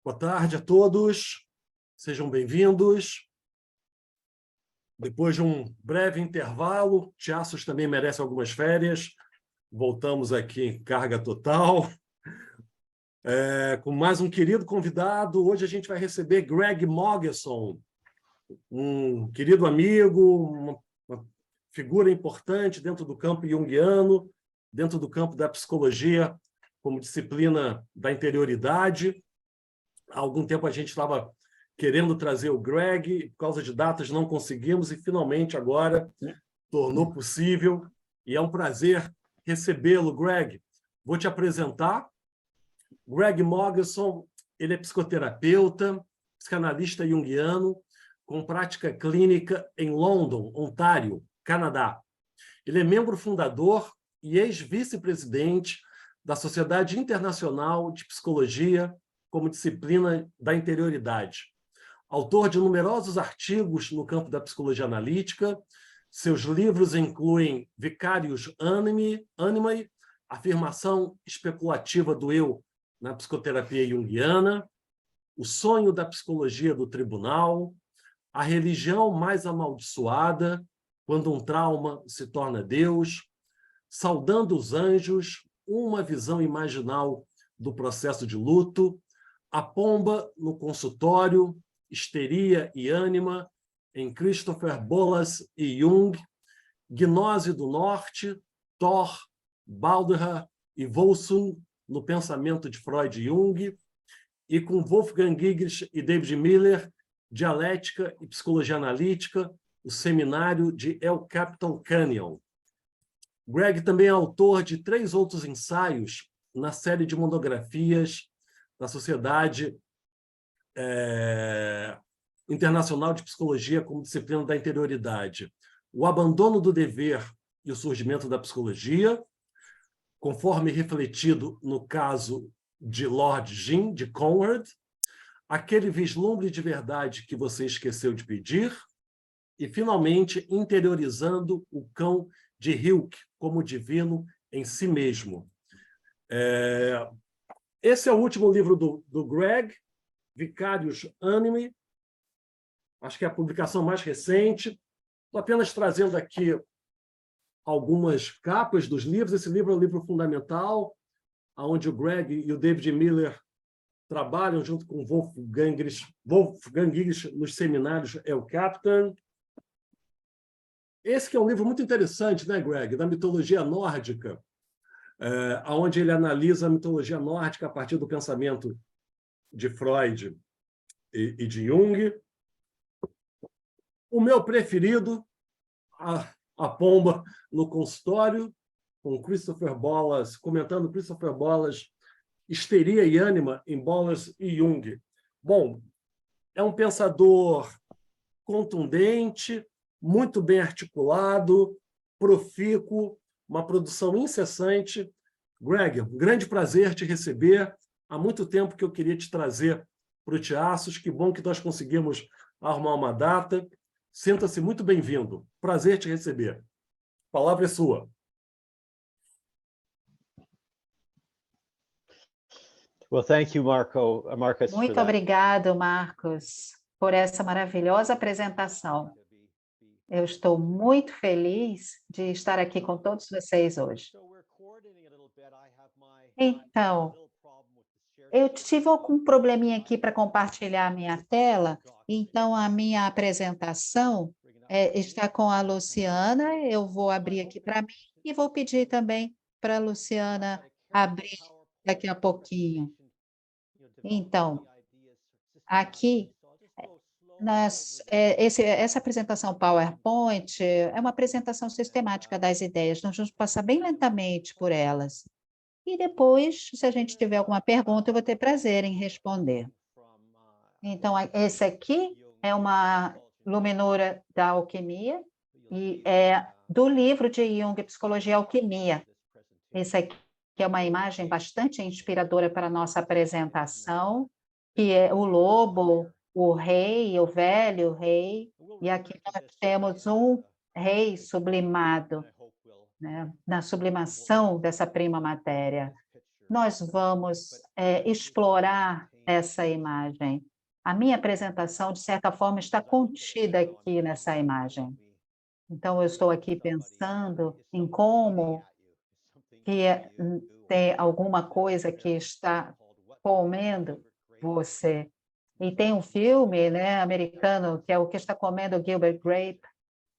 Boa tarde a todos, sejam bem-vindos. Depois de um breve intervalo, Tiaços também merece algumas férias. Voltamos aqui em carga total. Com mais um querido convidado. Hoje a gente vai receber Greg Mogeson, um querido amigo, uma figura importante dentro do campo junguiano, dentro do campo da psicologia, como disciplina da interioridade. Há algum tempo a gente estava querendo trazer o Greg, por causa de datas não conseguimos, e finalmente agora tornou possível. E é um prazer recebê-lo, Greg. Vou te apresentar. Greg Mogeson, ele é psicoterapeuta, psicanalista junguiano, com prática clínica em London, Ontário, Canadá. Ele é membro fundador e ex-vice-presidente da Sociedade Internacional de Psicologia como disciplina da interioridade. Autor de numerosos artigos no campo da psicologia analítica, seus livros incluem Vicarius Animae, Afirmação Especulativa do Eu na Psicoterapia Junguiana, O Sonho da Psicologia do Tribunal, A Religião Mais Amaldiçoada, Quando um Trauma se Torna Deus, Saudando os Anjos, Uma Visão Imaginal do Processo de Luto, A Pomba no Consultório, Histeria e Ânima, em Christopher Bollas e Jung, Gnose do Norte, Thor, Balderha e Volsung, no Pensamento de Freud e Jung, e com Wolfgang Giges e David Miller, Dialética e Psicologia Analítica, o Seminário de El Capitan Canyon. Greg também é autor de 3 outros ensaios na série de monografias da Sociedade Internacional de Psicologia como disciplina da interioridade. O Abandono do Dever e o Surgimento da Psicologia, conforme refletido no caso de Lord Jim, de Conrad, Aquele Vislumbre de Verdade que Você Esqueceu de Pedir, e, finalmente, Interiorizando o Cão de Hilke como divino em si mesmo. Esse é o último livro do Greg, Vicarius Animae, acho que é a publicação mais recente. Estou apenas trazendo aqui algumas capas dos livros. Esse livro é um livro fundamental, onde o Greg e o David Miller trabalham junto com Wolfgang Giges nos seminários El Capitan. Esse que é um livro muito interessante, né, Greg, da mitologia nórdica, onde ele analisa a mitologia nórdica a partir do pensamento de Freud e de Jung. O meu preferido, a Pomba no Consultório, com Christopher Bollas, comentando Christopher Bollas, Histeria e Ânima em Bollas e Jung. Bom, é um pensador contundente, muito bem articulado, profícuo, uma produção incessante. Greg, um grande prazer te receber. Há muito tempo que eu queria te trazer para o Tiaços. Que bom que nós conseguimos arrumar uma data. Sinta-se muito bem-vindo. Prazer te receber. A palavra é sua. Well, thank you, Marcus, Muito obrigado, Marcos, por essa maravilhosa apresentação. Eu estou muito feliz de estar aqui com todos vocês hoje. Então, eu tive algum probleminha aqui para compartilhar a minha tela, então a minha apresentação está com a Luciana. Eu vou abrir aqui para mim e vou pedir também para a Luciana abrir daqui a pouquinho. Então, aqui, essa apresentação PowerPoint é uma apresentação sistemática das ideias. Nós vamos passar bem lentamente por elas. E depois, se a gente tiver alguma pergunta, eu vou ter prazer em responder. Então, esse aqui é uma luminura da alquimia e é do livro de Jung, Psicologia e Alquimia. Esse aqui é uma imagem bastante inspiradora para a nossa apresentação, que é o lobo, o rei, o velho rei, e aqui nós temos um rei sublimado, né, na sublimação dessa prima matéria. Nós vamos explorar essa imagem. A minha apresentação, de certa forma, está contida aqui nessa imagem. Então, eu estou aqui pensando em como tem alguma coisa que está comendo você. E tem um filme, né, americano, que é O que está comendo Gilbert Grape,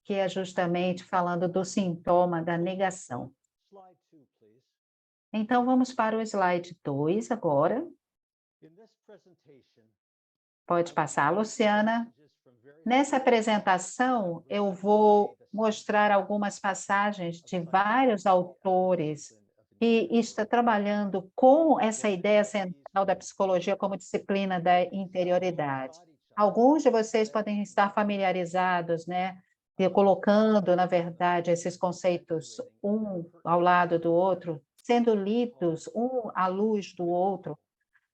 que é justamente falando do sintoma da negação. Então, vamos para o slide 2 agora. Pode passar, Luciana. Nessa apresentação, eu vou mostrar algumas passagens de vários autores que estão trabalhando com essa ideia central da psicologia como disciplina da interioridade. Alguns de vocês podem estar familiarizados, né, colocando, na verdade, esses conceitos um ao lado do outro, sendo lidos um à luz do outro,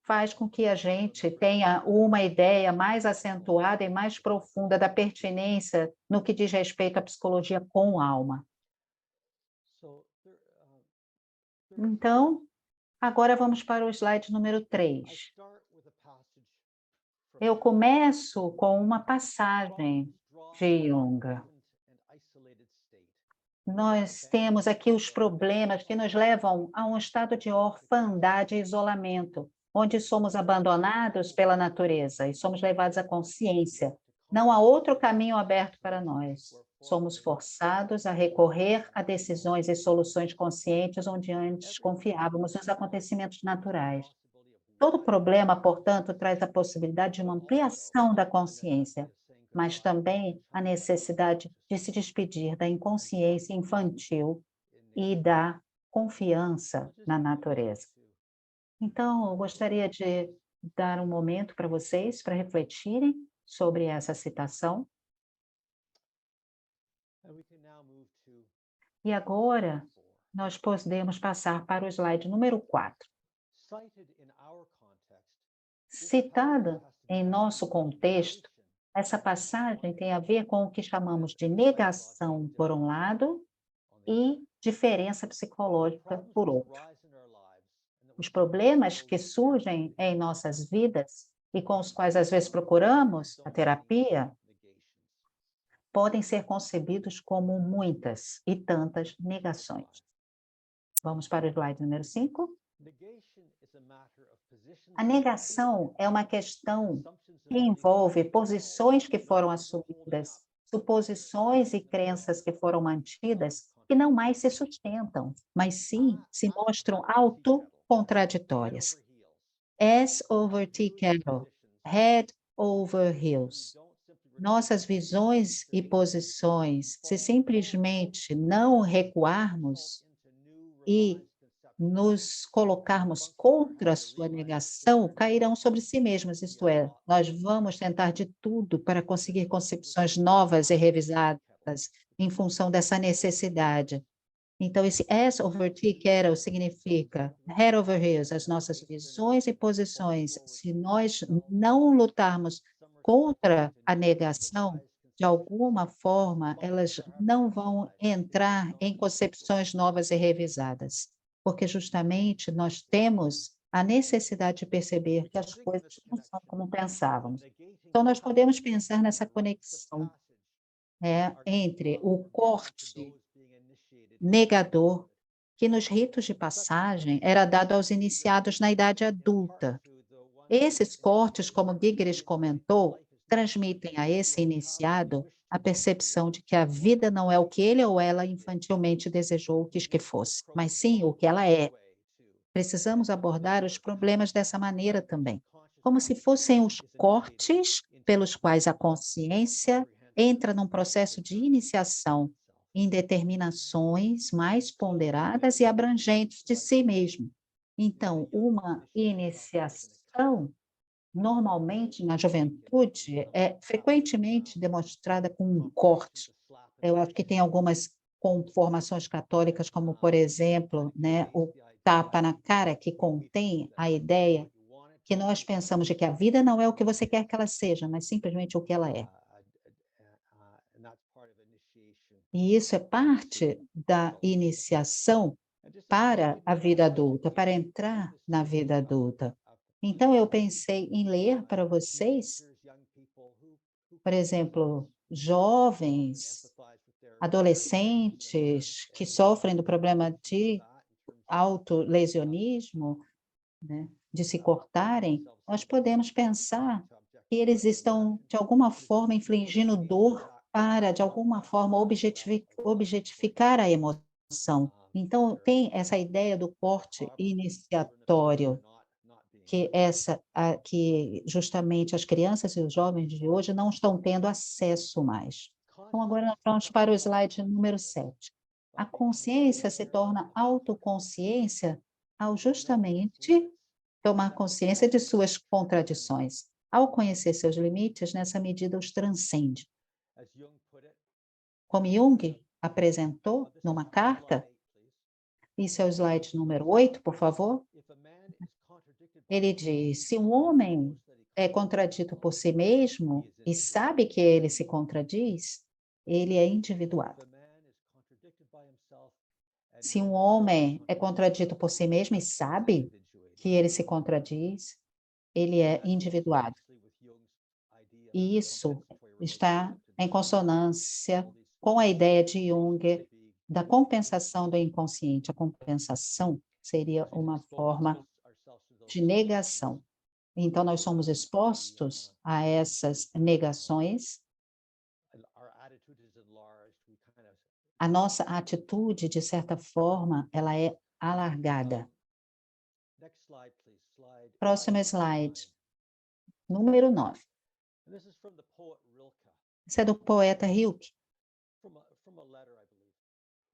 faz com que a gente tenha uma ideia mais acentuada e mais profunda da pertinência no que diz respeito à psicologia com alma. Então, agora vamos para o slide número 3. Eu começo com uma passagem de Jung. Nós temos aqui os problemas que nos levam a um estado de orfandade e isolamento, onde somos abandonados pela natureza e somos levados à consciência. Não há outro caminho aberto para nós. Somos forçados a recorrer a decisões e soluções conscientes onde antes confiávamos nos acontecimentos naturais. Todo problema, portanto, traz a possibilidade de uma ampliação da consciência, mas também a necessidade de se despedir da inconsciência infantil e da confiança na natureza. Então, eu gostaria de dar um momento para vocês para refletirem sobre essa citação. E agora, nós podemos passar para o slide número 4. Citada em nosso contexto, essa passagem tem a ver com o que chamamos de negação, por um lado, e diferença psicológica, por outro. Os problemas que surgem em nossas vidas e com os quais às vezes procuramos a terapia podem ser concebidos como muitas e tantas negações. Vamos para o slide número 5. A negação é uma questão que envolve posições que foram assumidas, suposições e crenças que foram mantidas, que não mais se sustentam, mas sim se mostram autocontraditórias. S. over T. Carroll, Head over Heels. Nossas visões e posições, se simplesmente não recuarmos e nos colocarmos contra a sua negação, cairão sobre si mesmas, isto é, nós vamos tentar de tudo para conseguir concepções novas e revisadas em função dessa necessidade. Então, esse S over T, Carroll, significa head over heels, as nossas visões e posições. Se nós não lutarmos contra a negação, de alguma forma, elas não vão entrar em concepções novas e revisadas, porque justamente nós temos a necessidade de perceber que as coisas não são como pensávamos. Então, nós podemos pensar nessa conexão entre o corte negador, que nos ritos de passagem era dado aos iniciados na idade adulta. Esses cortes, como Gigres comentou, transmitem a esse iniciado a percepção de que a vida não é o que ele ou ela infantilmente desejou ou quis que fosse, mas sim o que ela é. Precisamos abordar os problemas dessa maneira também, como se fossem os cortes pelos quais a consciência entra num processo de iniciação em determinações mais ponderadas e abrangentes de si mesmo. Então, uma iniciação, normalmente na juventude, é frequentemente demonstrada com um corte. Eu acho que tem algumas conformações católicas, como, por exemplo, né, o tapa na cara, que contém a ideia que nós pensamos de que a vida não é o que você quer que ela seja, mas simplesmente o que ela é. E isso é parte da iniciação para a vida adulta, para entrar na vida adulta. Então, eu pensei em ler para vocês, por exemplo, jovens, adolescentes que sofrem do problema de autolesionismo, né, de se cortarem, nós podemos pensar que eles estão, de alguma forma, infligindo dor para, de alguma forma, objetificar a emoção. Então, tem essa ideia do corte iniciatório, que justamente as crianças e os jovens de hoje não estão tendo acesso mais. Então, agora nós vamos para o slide número 7. A consciência se torna autoconsciência ao justamente tomar consciência de suas contradições. Ao conhecer seus limites, nessa medida os transcende. Como Jung apresentou numa carta, isso é o slide número 8, por favor. Ele diz: se um homem é contradito por si mesmo e sabe que ele se contradiz, ele é individuado. Se um homem é contradito por si mesmo e sabe que ele se contradiz, ele é individuado. E isso está em consonância com a ideia de Jung da compensação do inconsciente. A compensação seria uma forma de negação. Então, nós somos expostos a essas negações. A nossa atitude, de certa forma, ela é alargada. Próximo slide, número 9. Isso é do poeta Rilke,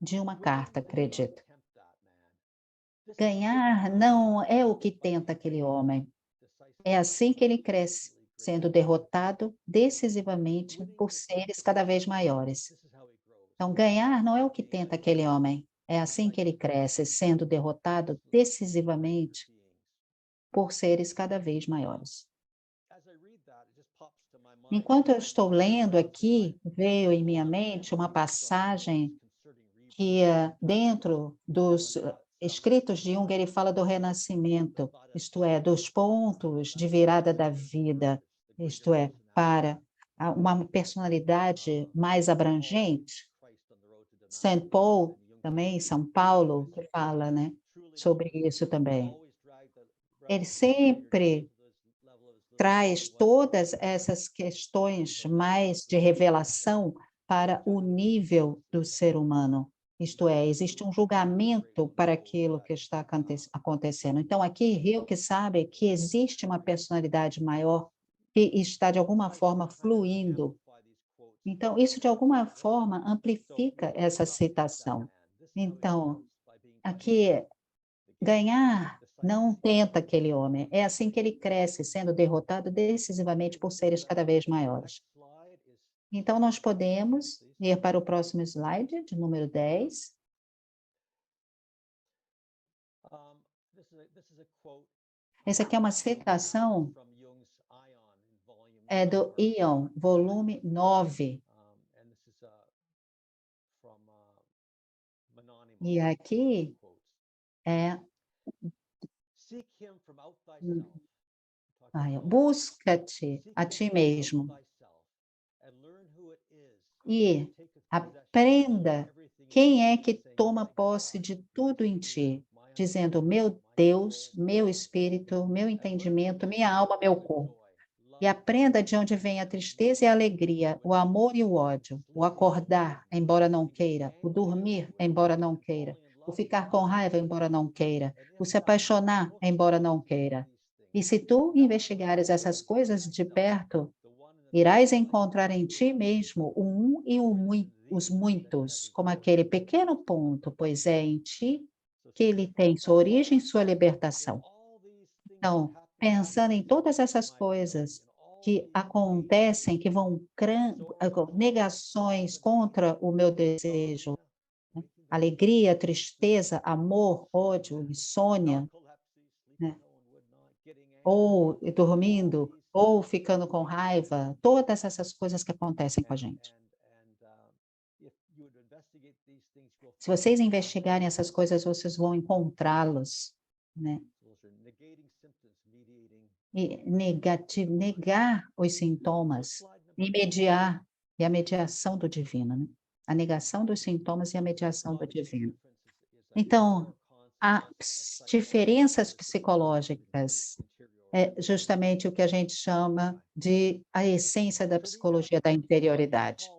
de uma carta, acredito. Ganhar não é o que tenta aquele homem. É assim que ele cresce, sendo derrotado decisivamente por seres cada vez maiores. Então, ganhar não é o que tenta aquele homem. É assim que ele cresce, sendo derrotado decisivamente por seres cada vez maiores. Enquanto eu estou lendo aqui, veio em minha mente uma passagem que, dentro dos escritos de Jung, ele fala do renascimento, isto é, dos pontos de virada da vida, isto é, para uma personalidade mais abrangente. Saint Paul, também, São Paulo, que fala, né, sobre isso também. Ele sempre traz todas essas questões mais de revelação para o nível do ser humano. Isto é, existe um julgamento para aquilo que está acontecendo. Então, aqui, Rilke sabe que existe uma personalidade maior que está, de alguma forma, fluindo. Então, isso, de alguma forma, amplifica essa citação. Então, aqui, ganhar não tenta aquele homem, é assim que ele cresce, sendo derrotado decisivamente por seres cada vez maiores. Então, nós podemos ir para o próximo slide, de número 10. Essa aqui é uma citação do Ion, volume 9. E aqui é busca-te a ti mesmo e aprenda quem é que toma posse de tudo em ti, dizendo: meu Deus, meu espírito, meu entendimento, minha alma, meu corpo. E aprenda de onde vem a tristeza e a alegria, o amor e o ódio, o acordar, embora não queira, o dormir, embora não queira, o ficar com raiva, embora não queira, o se apaixonar, embora não queira. E se tu investigares essas coisas de perto, irás encontrar em ti mesmo o um e os muitos, como aquele pequeno ponto, pois é em ti que ele tem sua origem e sua libertação. Então, pensando em todas essas coisas que acontecem, que vão negações contra o meu desejo, né? Alegria, tristeza, amor, ódio, insônia, né? Ou dormindo, ou ficando com raiva, todas essas coisas que acontecem com a gente. Se vocês investigarem essas coisas, vocês vão encontrá-los, né? e negar os sintomas e mediar, e a mediação do divino, né? A negação dos sintomas e a mediação do divino. Então, as diferenças psicológicas é justamente o que a gente chama de a essência da psicologia da interioridade.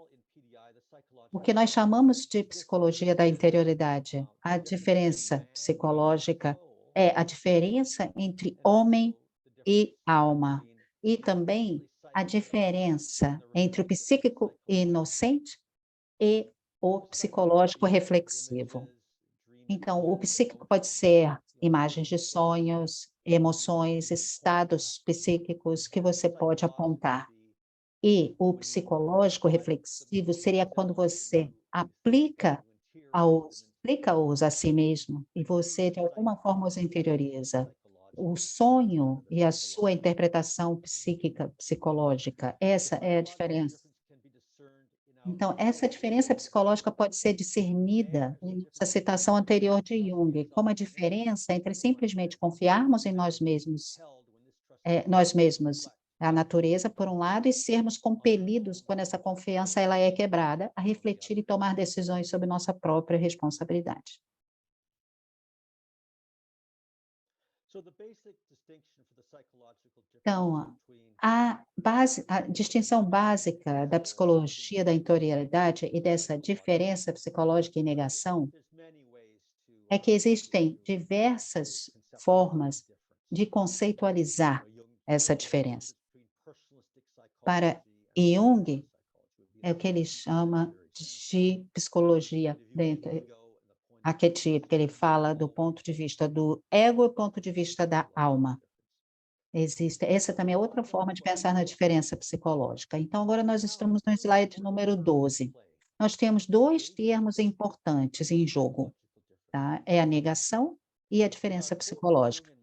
O que nós chamamos de psicologia da interioridade, a diferença psicológica é a diferença entre homem e alma, e também a diferença entre o psíquico inocente e o psicológico reflexivo. Então, o psíquico pode ser imagens de sonhos, emoções, estados psíquicos que você pode apontar. E o psicológico reflexivo seria quando você aplica-os a si mesmo e você, de alguma forma, os interioriza. O sonho e a sua interpretação psíquica, psicológica, essa é a diferença. Então, essa diferença psicológica pode ser discernida nessa citação anterior de Jung, como a diferença entre simplesmente confiarmos em nós mesmos, a natureza, por um lado, e sermos compelidos, quando essa confiança ela é quebrada, a refletir e tomar decisões sobre nossa própria responsabilidade. Então, a distinção básica da psicologia da interioridade e dessa diferença psicológica e negação é que existem diversas formas de conceitualizar essa diferença. Para Jung, é o que ele chama de psicologia arquetípica, ele fala do ponto de vista do ego e do ponto de vista da alma. Essa também é outra forma de pensar na diferença psicológica. Então, agora nós estamos no slide número 12. Nós temos dois termos importantes em jogo, tá? É a negação e a diferença psicológica.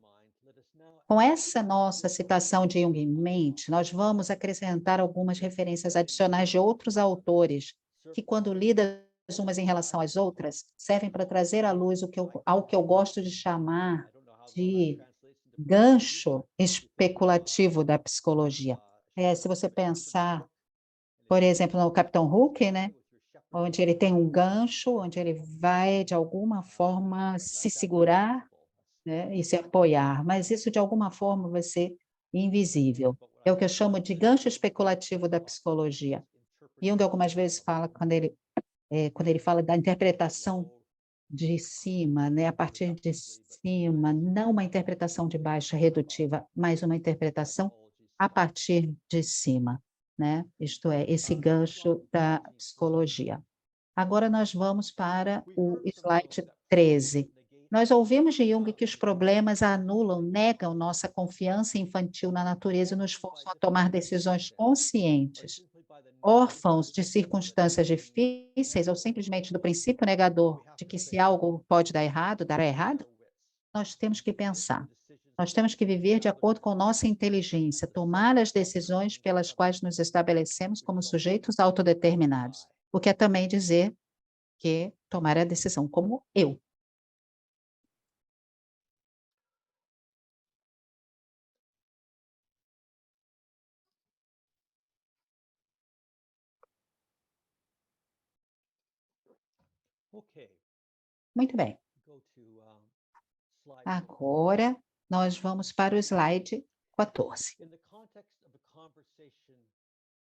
Com essa nossa citação de Jung em mente, nós vamos acrescentar algumas referências adicionais de outros autores, que, quando lidas umas em relação às outras, servem para trazer à luz ao que eu gosto de chamar de gancho especulativo da psicologia. Se você pensar, por exemplo, no Capitão Hook, né, onde ele tem um gancho, onde ele vai, de alguma forma, se segurar, né, e se apoiar, mas isso, de alguma forma, vai ser invisível. É o que eu chamo de gancho especulativo da psicologia. Jung algumas vezes fala, quando ele fala da interpretação de cima, né, a partir de cima, não uma interpretação de baixo redutiva, mas uma interpretação a partir de cima, né? Isto é, esse gancho da psicologia. Agora nós vamos para o slide 13. Nós ouvimos de Jung que os problemas anulam, negam nossa confiança infantil na natureza e nos forçam a tomar decisões conscientes. Órfãos de circunstâncias difíceis ou simplesmente do princípio negador de que se algo pode dar errado, dará errado, nós temos que pensar. Nós temos que viver de acordo com nossa inteligência, tomar as decisões pelas quais nos estabelecemos como sujeitos autodeterminados, o que é também dizer que tomar a decisão como eu. Muito bem. Agora, nós vamos para o slide 14.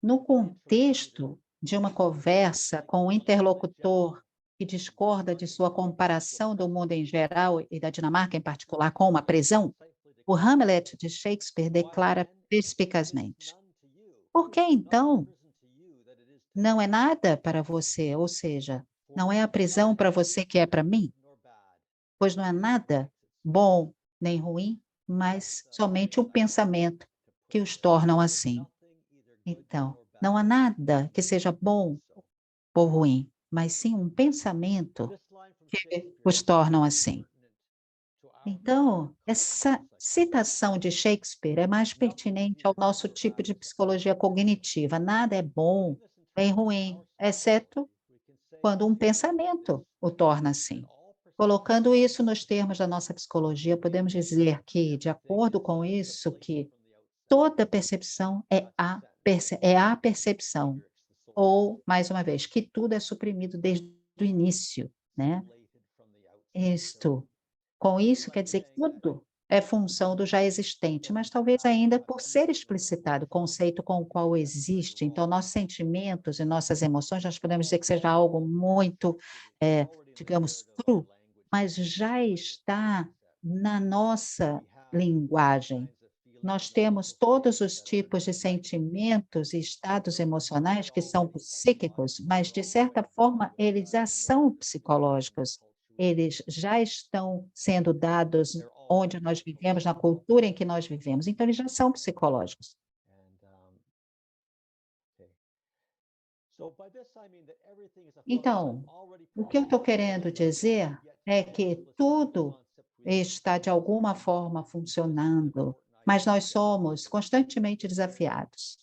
No contexto de uma conversa com um interlocutor que discorda de sua comparação do mundo em geral e da Dinamarca em particular com uma prisão, o Hamlet de Shakespeare declara perspicazmente: por que então não é nada para você, ou seja, não é a prisão para você que é para mim? Pois não é nada bom nem ruim, mas somente o pensamento que os tornam assim. Então, não há nada que seja bom ou ruim, mas sim um pensamento que os tornam assim. Então, essa citação de Shakespeare é mais pertinente ao nosso tipo de psicologia cognitiva. Nada é bom nem ruim, exceto quando um pensamento o torna assim. Colocando isso nos termos da nossa psicologia, podemos dizer que, de acordo com isso, que toda percepção é a percepção, ou, mais uma vez, que tudo é suprimido desde o início, né? Com isso quer dizer que tudo é função do já existente, mas talvez ainda por ser explicitado, o conceito com o qual existe. Então, nossos sentimentos e nossas emoções, nós podemos dizer que seja algo muito, digamos, cru, mas já está na nossa linguagem. Nós temos todos os tipos de sentimentos e estados emocionais que são psíquicos, mas, de certa forma, eles já são psicológicos. Eles já estão sendo dados onde nós vivemos, na cultura em que nós vivemos. Então, eles já são psicológicos. Então, o que eu estou querendo dizer é que tudo está, de alguma forma, funcionando, mas nós somos constantemente desafiados.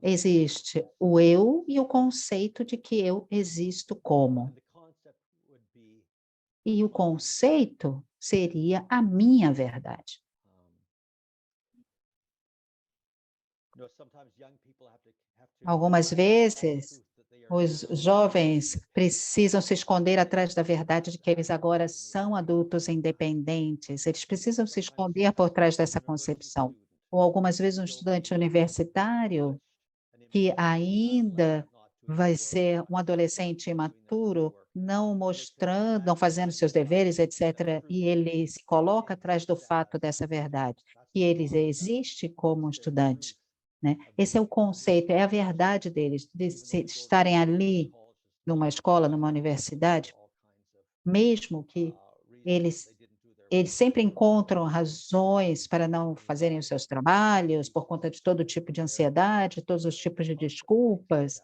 Existe o eu e o conceito de que eu existo como. E o conceito seria a minha verdade. Algumas vezes, os jovens precisam se esconder atrás da verdade de que eles agora são adultos independentes, eles precisam se esconder por trás dessa concepção. Ou algumas vezes um estudante universitário que ainda vai ser um adolescente imaturo, não mostrando, não fazendo seus deveres, etc., e ele se coloca atrás do fato dessa verdade, que ele existe como estudante, né? Esse é o conceito, é a verdade deles, de estarem ali numa escola, numa universidade, mesmo que eles sempre encontram razões para não fazerem os seus trabalhos, por conta de todo tipo de ansiedade, todos os tipos de desculpas.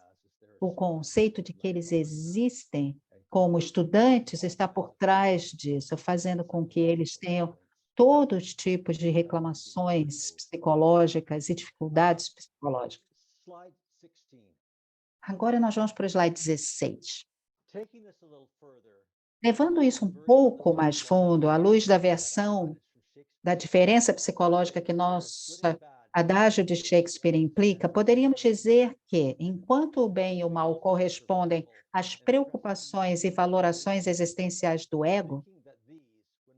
O conceito de que eles existem como estudantes está por trás disso, fazendo com que eles tenham todos os tipos de reclamações psicológicas e dificuldades psicológicas. Agora nós vamos para o slide 16. Levando isso um pouco mais fundo, à luz da versão da diferença psicológica que nosso adágio de Shakespeare implica, poderíamos dizer que, enquanto o bem e o mal correspondem às preocupações e valorações existenciais do ego,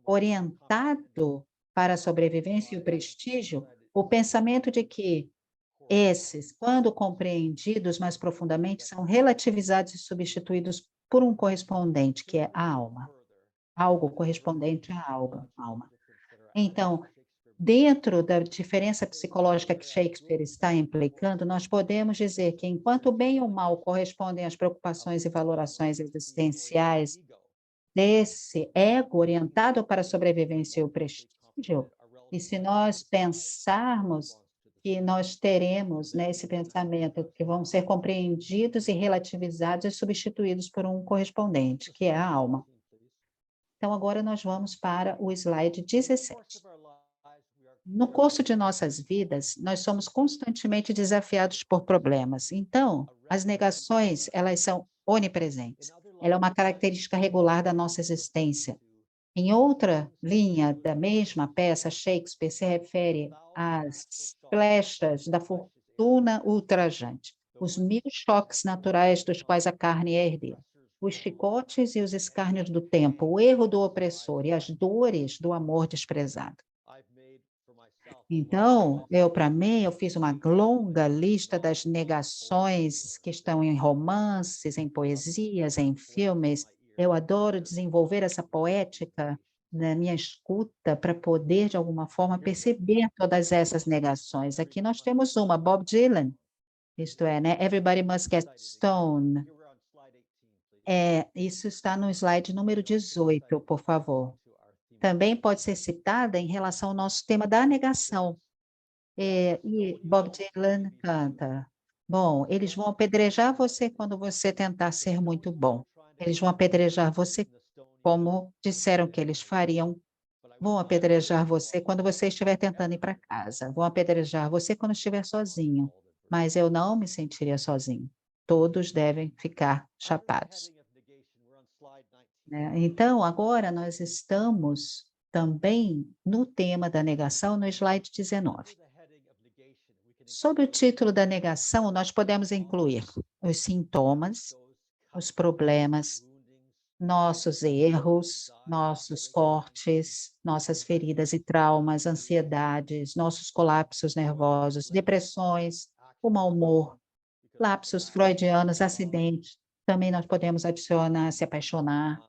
orientado para a sobrevivência e o prestígio, o pensamento de que esses, quando compreendidos mais profundamente, são relativizados e substituídos por um correspondente, que é a alma. Algo correspondente à alma. Então, dentro da diferença psicológica que Shakespeare está implicando, nós podemos dizer que, enquanto o bem e o mal correspondem às preocupações e valorações existenciais desse ego orientado para a sobrevivência e o prestígio, e se nós pensarmos que nós teremos, né, esse pensamento, que vão ser compreendidos e relativizados e substituídos por um correspondente, que é a alma. Então, agora nós vamos para o slide 17. No curso de nossas vidas, nós somos constantemente desafiados por problemas. Então, as negações, elas são onipresentes. Ela é uma característica regular da nossa existência. Em outra linha da mesma peça, Shakespeare se refere às flechas da fortuna ultrajante, os 1000 choques naturais dos quais a carne é herdeira, os chicotes e os escárnios do tempo, o erro do opressor e as dores do amor desprezado. Então, para mim, eu fiz uma longa lista das negações que estão em romances, em poesias, em filmes. Eu adoro desenvolver essa poética na minha escuta para poder, de alguma forma, perceber todas essas negações. Aqui nós temos uma, Bob Dylan, isto é, né? Everybody Must Get Stoned. Isso está no slide número 18, por favor. Também pode ser citada em relação ao nosso tema da negação. E Bob Dylan canta: bom, eles vão apedrejar você quando você tentar ser muito bom. Eles vão apedrejar você como disseram que eles fariam. Vão apedrejar você quando você estiver tentando ir para casa. Vão apedrejar você quando estiver sozinho. Mas eu não me sentiria sozinho. Todos devem ficar chapados. né? Então, agora nós estamos também no tema da negação, no slide 19. Sob o título da negação, nós podemos incluir os sintomas, os problemas, nossos erros, nossos cortes, nossas feridas e traumas, ansiedades, nossos colapsos nervosos, depressões, o mau humor, lapsos freudianos, acidentes. Também nós podemos adicionar se apaixonar.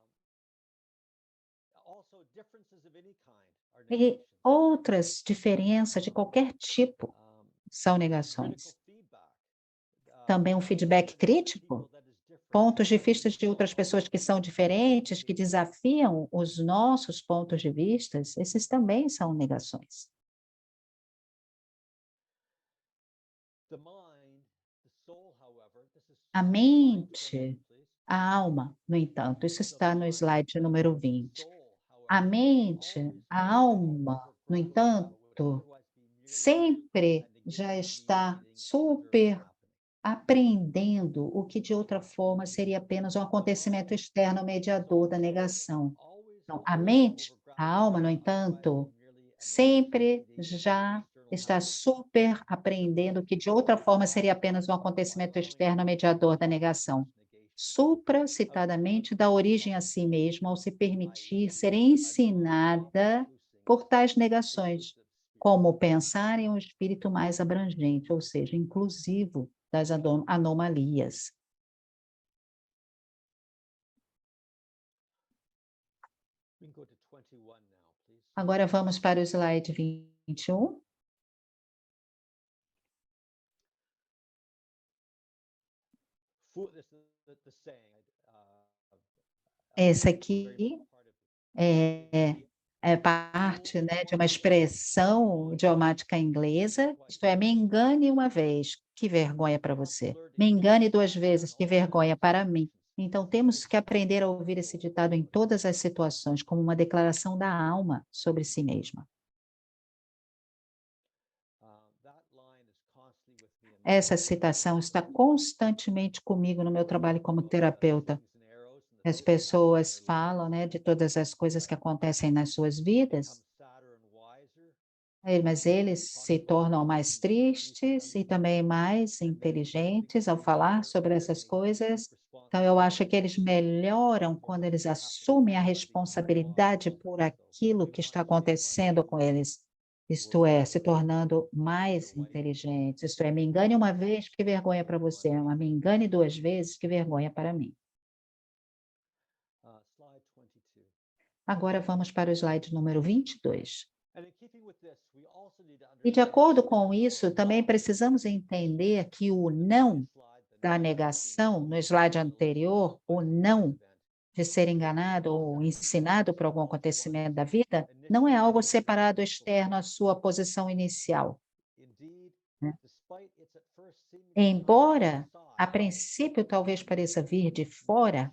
E outras diferenças de qualquer tipo são negações. Também um feedback crítico, pontos de vista de outras pessoas que são diferentes, que desafiam os nossos pontos de vista, esses também são negações. A mente, a alma, no entanto, isso está no slide número 20. A mente, a alma, no entanto, sempre já está super apreendendo o que de outra forma seria apenas um acontecimento externo mediador da negação. Então, a mente, a alma, no entanto, sempre já está super apreendendo o que de outra forma seria apenas um acontecimento externo mediador da negação. Supracitadamente dá origem a si mesma ao se permitir ser ensinada por tais negações, como pensar em um espírito mais abrangente, ou seja, inclusivo das anomalias. Agora vamos para o slide 21. Esse aqui é parte, né, de uma expressão idiomática inglesa, isto é, me engane uma vez, que vergonha para você. Me engane 2 vezes, que vergonha para mim. Então, temos que aprender a ouvir esse ditado em todas as situações, como uma declaração da alma sobre si mesma. Essa citação está constantemente comigo no meu trabalho como terapeuta. As pessoas falam, né, de todas as coisas que acontecem nas suas vidas, mas eles se tornam mais tristes e também mais inteligentes ao falar sobre essas coisas. Então, eu acho que eles melhoram quando eles assumem a responsabilidade por aquilo que está acontecendo com eles. Isto é, se tornando mais inteligentes. Isto é, me engane uma vez, que vergonha para você. Mas me engane 2 vezes, que vergonha para mim. Agora vamos para o slide número 22. E de acordo com isso, também precisamos entender que o não da negação, no slide anterior, o não de ser enganado ou ensinado por algum acontecimento da vida, não é algo separado externo à sua posição inicial, né? Embora, a princípio, talvez pareça vir de fora,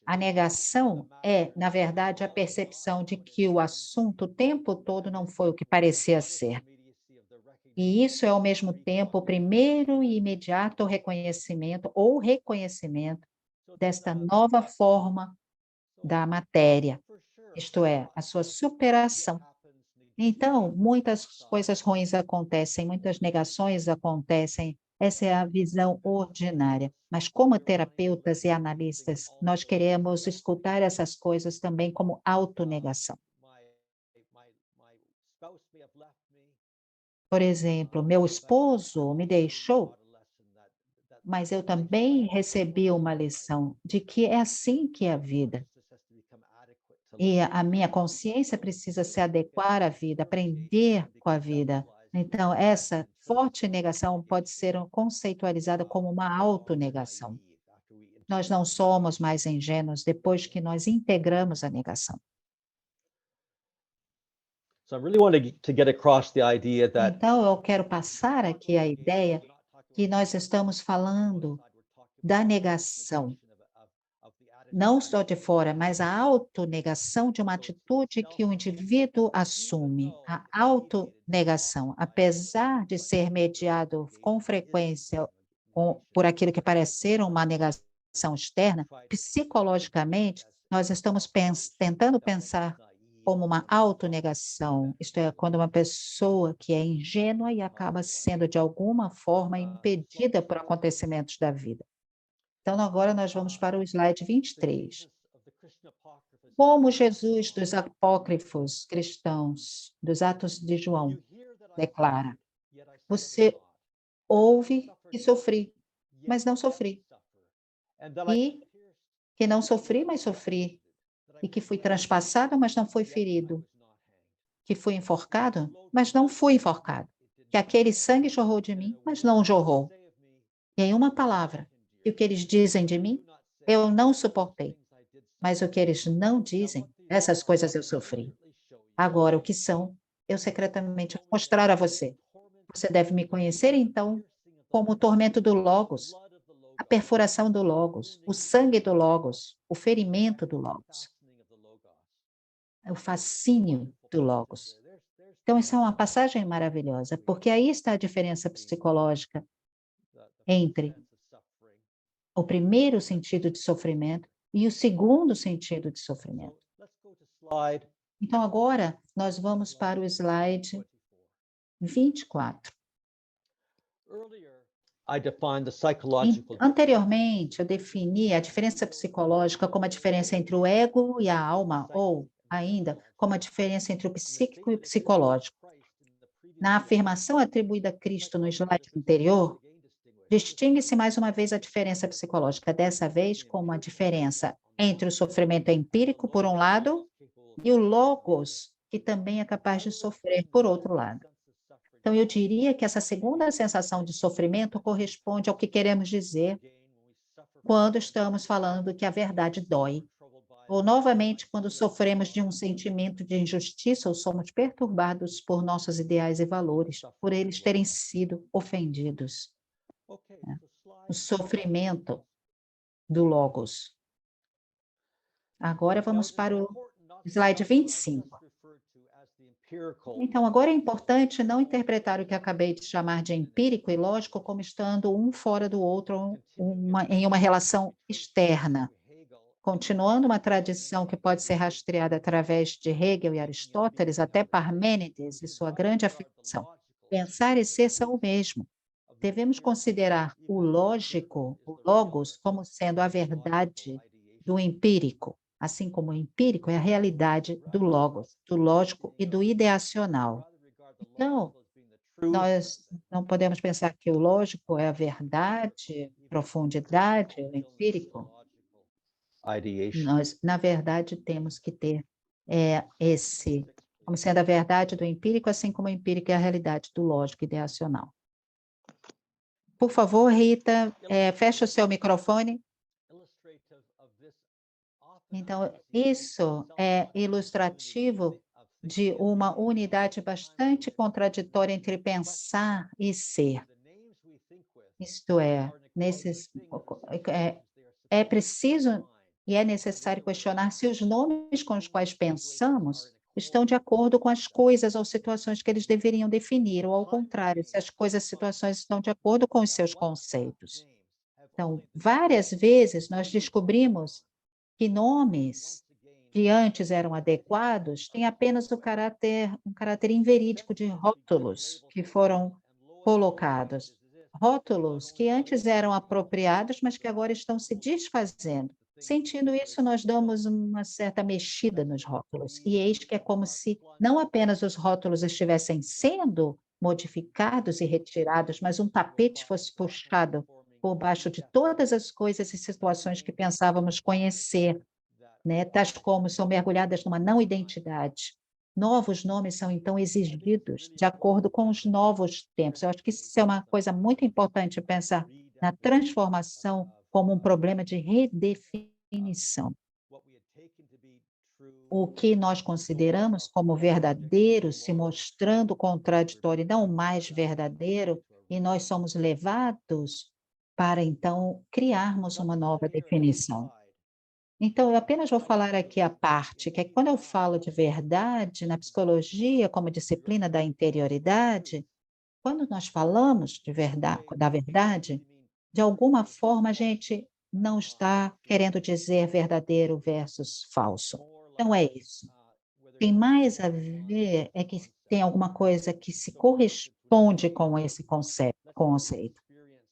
a negação é, na verdade, a percepção de que o assunto o tempo todo não foi o que parecia ser. E isso é, ao mesmo tempo, o primeiro e imediato reconhecimento ou reconhecimento desta nova forma da matéria, isto é, a sua superação. Então, muitas coisas ruins acontecem, muitas negações acontecem, essa é a visão ordinária. Mas como terapeutas e analistas, nós queremos escutar essas coisas também como autonegação. Por exemplo, meu esposo me deixou, mas eu também recebi uma lição de que é assim que é a vida. E a minha consciência precisa se adequar à vida, aprender com a vida. Então, essa forte negação pode ser conceitualizada como uma autonegação. Nós não somos mais ingênuos depois que nós integramos a negação. So I really want to get across the idea that Então, eu quero passar aqui a ideia que nós estamos falando da negação, não só de fora, mas a autonegação de uma atitude que o indivíduo assume. A autonegação, apesar de ser mediado com frequência por aquilo que parece ser uma negação negação externa, psicologicamente, nós estamos tentando pensar como uma autonegação, isto é, quando uma pessoa que é ingênua e acaba sendo, de alguma forma, impedida por acontecimentos da vida. Então, agora nós vamos para o slide 23. Como Jesus dos apócrifos cristãos, dos Atos de João, declara: você ouve que sofri, mas não sofri. E que não sofri, mas sofri. E que fui transpassado, mas não fui ferido. Que fui enforcado, mas não fui enforcado. Que aquele sangue jorrou de mim, mas não jorrou. E em uma palavra, que o que eles dizem de mim, eu não suportei. Mas o que eles não dizem, essas coisas eu sofri. Agora, o que são, eu secretamente vou mostrar a você. Você deve me conhecer, então, como o tormento do Logos, a perfuração do Logos, o sangue do Logos, o ferimento do Logos, o fascínio do Logos. Então, essa é uma passagem maravilhosa, porque aí está a diferença psicológica entre o primeiro sentido de sofrimento e o segundo sentido de sofrimento. Então, agora, nós vamos para o slide 24. Anteriormente, eu defini a diferença psicológica como a diferença entre o ego e a alma, ou ainda como a diferença entre o psíquico e o psicológico. Na afirmação atribuída a Cristo no slide anterior, distingue-se mais uma vez a diferença psicológica, dessa vez como a diferença entre o sofrimento empírico, por um lado, e o logos, que também é capaz de sofrer, por outro lado. Então, eu diria que essa segunda sensação de sofrimento corresponde ao que queremos dizer quando estamos falando que a verdade dói, ou novamente quando sofremos de um sentimento de injustiça ou somos perturbados por nossos ideais e valores, por eles terem sido ofendidos. O sofrimento do Logos. Agora vamos para o slide 25. Então, agora é importante não interpretar o que acabei de chamar de empírico e lógico como estando um fora do outro em uma relação externa. Continuando uma tradição que pode ser rastreada através de Hegel e Aristóteles, até Parmênides e sua grande afirmação. Pensar e ser são o mesmo. Devemos considerar o lógico, o logos, como sendo a verdade do empírico, assim como o empírico é a realidade do logos, do lógico e do ideacional. Então, nós não podemos pensar que o lógico é a verdade, profundidade, o empírico. Nós, na verdade, temos que ter esse, como sendo a verdade do empírico, assim como o empírico é a realidade do lógico ideacional. Por favor, Rita, feche o seu microfone. Então, isso é ilustrativo de uma unidade bastante contraditória entre pensar e ser. Isto é, é preciso e é necessário questionar se os nomes com os quais pensamos estão de acordo com as coisas ou situações que eles deveriam definir, ou ao contrário, se as coisas e situações estão de acordo com os seus conceitos. Então, várias vezes nós descobrimos que nomes que antes eram adequados têm apenas um caráter inverídico de rótulos que foram colocados. Rótulos que antes eram apropriados, mas que agora estão se desfazendo. Sentindo isso, nós damos uma certa mexida nos rótulos. E eis que é como se não apenas os rótulos estivessem sendo modificados e retirados, mas um tapete fosse puxado por baixo de todas as coisas e situações que pensávamos conhecer, né? Tais como são mergulhadas numa não-identidade. Novos nomes são, então, exigidos de acordo com os novos tempos. Eu acho que isso é uma coisa muito importante, pensar na transformação como um problema de redefinição. O que nós consideramos como verdadeiro se mostrando contraditório e não mais verdadeiro, e nós somos levados para, então, criarmos uma nova definição. Então, eu apenas vou falar aqui a parte, que é quando eu falo de verdade, na psicologia, como disciplina da interioridade, quando nós falamos de verdade, da verdade, de alguma forma a gente não está querendo dizer verdadeiro versus falso. Não é isso. Tem mais a ver é que tem alguma coisa que se corresponde com esse conceito.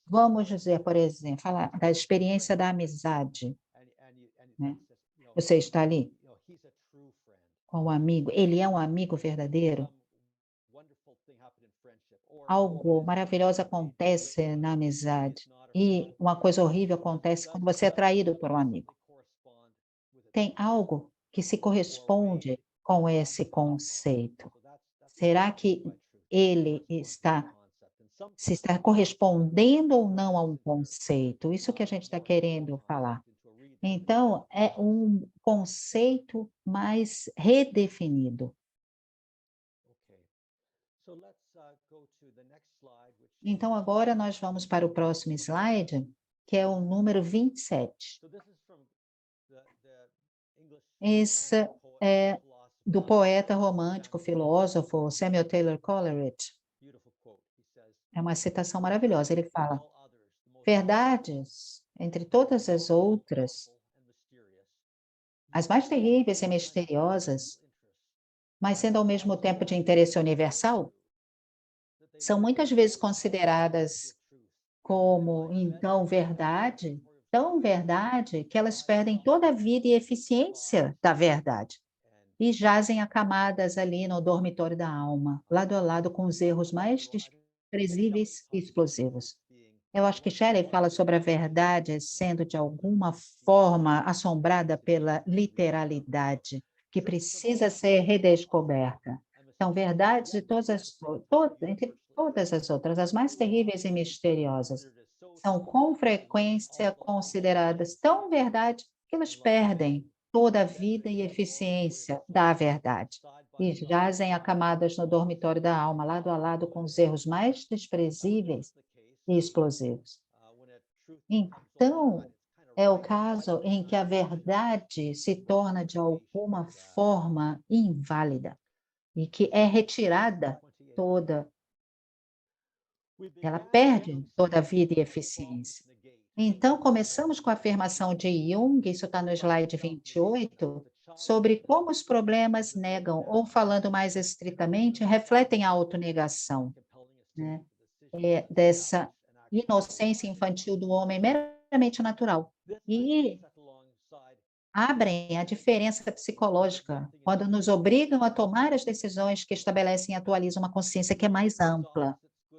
Vamos dizer, por exemplo, falar da experiência da amizade, né? Você está ali com um amigo, ele é um amigo verdadeiro? Algo maravilhoso acontece na amizade e uma coisa horrível acontece quando você é traído por um amigo. Tem algo que se corresponde com esse conceito. Será que ele se está correspondendo ou não a um conceito? Isso que a gente está querendo falar. Então, é um conceito mais redefinido. Então, agora nós vamos para o próximo slide, que é o número 27. Esse é do poeta romântico, filósofo Samuel Taylor Coleridge. É uma citação maravilhosa. Ele fala: verdades, entre todas as outras, as mais terríveis e misteriosas, mas sendo ao mesmo tempo de interesse universal, são muitas vezes consideradas como, então, verdade, tão verdade que elas perdem toda a vida e eficiência da verdade e jazem acamadas ali no dormitório da alma, lado a lado com os erros mais desprezíveis e explosivos. Eu acho que Shelley fala sobre a verdade sendo, de alguma forma, assombrada pela literalidade, que precisa ser redescoberta. Então, verdades de entre todas as outras, as mais terríveis e misteriosas, são com frequência consideradas tão verdade que elas perdem toda a vida e eficiência da verdade e jazem acamadas no dormitório da alma, lado a lado com os erros mais desprezíveis e explosivos. Então, é o caso em que a verdade se torna, de alguma forma, inválida e que é retirada toda, ela perde toda a vida e eficiência. Então, começamos com a afirmação de Jung, isso está no slide 28, sobre como os problemas negam, ou falando mais estritamente, refletem a autonegação, né? Dessa inocência infantil do homem meramente natural. E abrem a diferença psicológica quando nos obrigam a tomar as decisões que estabelecem e atualizam uma consciência que é mais ampla.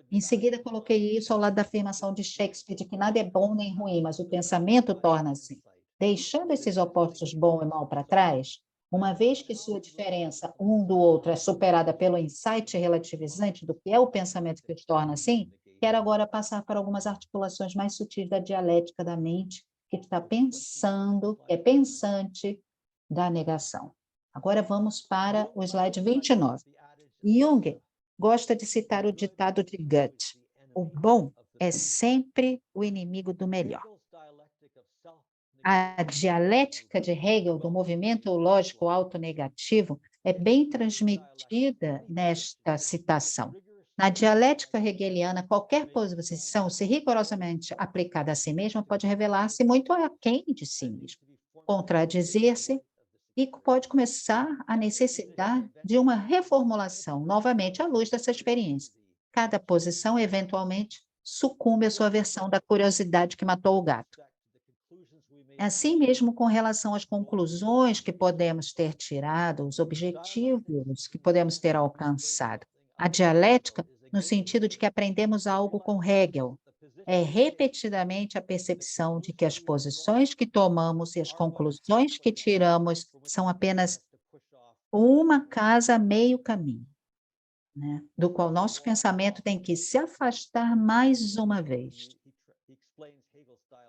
Em seguida, coloquei isso ao lado da afirmação de Shakespeare de que nada é bom nem ruim, mas o pensamento torna-se. Deixando esses opostos bom e mal para trás, uma vez que sua diferença um do outro é superada pelo insight relativizante do que é o pensamento que os torna assim, quero agora passar para algumas articulações mais sutis da dialética da mente, que está pensando, que é pensante da negação. Agora vamos para o slide 29. Jung gosta de citar o ditado de Goethe: o bom é sempre o inimigo do melhor. A dialética de Hegel, do movimento lógico autonegativo, é bem transmitida nesta citação. Na dialética hegeliana, qualquer posição, se rigorosamente aplicada a si mesma, pode revelar-se muito aquém de si mesmo, contradizer-se e pode começar a necessitar de uma reformulação, novamente, à luz dessa experiência. Cada posição, eventualmente, sucumbe à sua versão da curiosidade que matou o gato. É assim mesmo com relação às conclusões que podemos ter tirado, os objetivos que podemos ter alcançado. A dialética, no sentido de que aprendemos algo com Hegel, é repetidamente a percepção de que as posições que tomamos e as conclusões que tiramos são apenas uma casa a meio caminho, né? Do qual nosso pensamento tem que se afastar mais uma vez.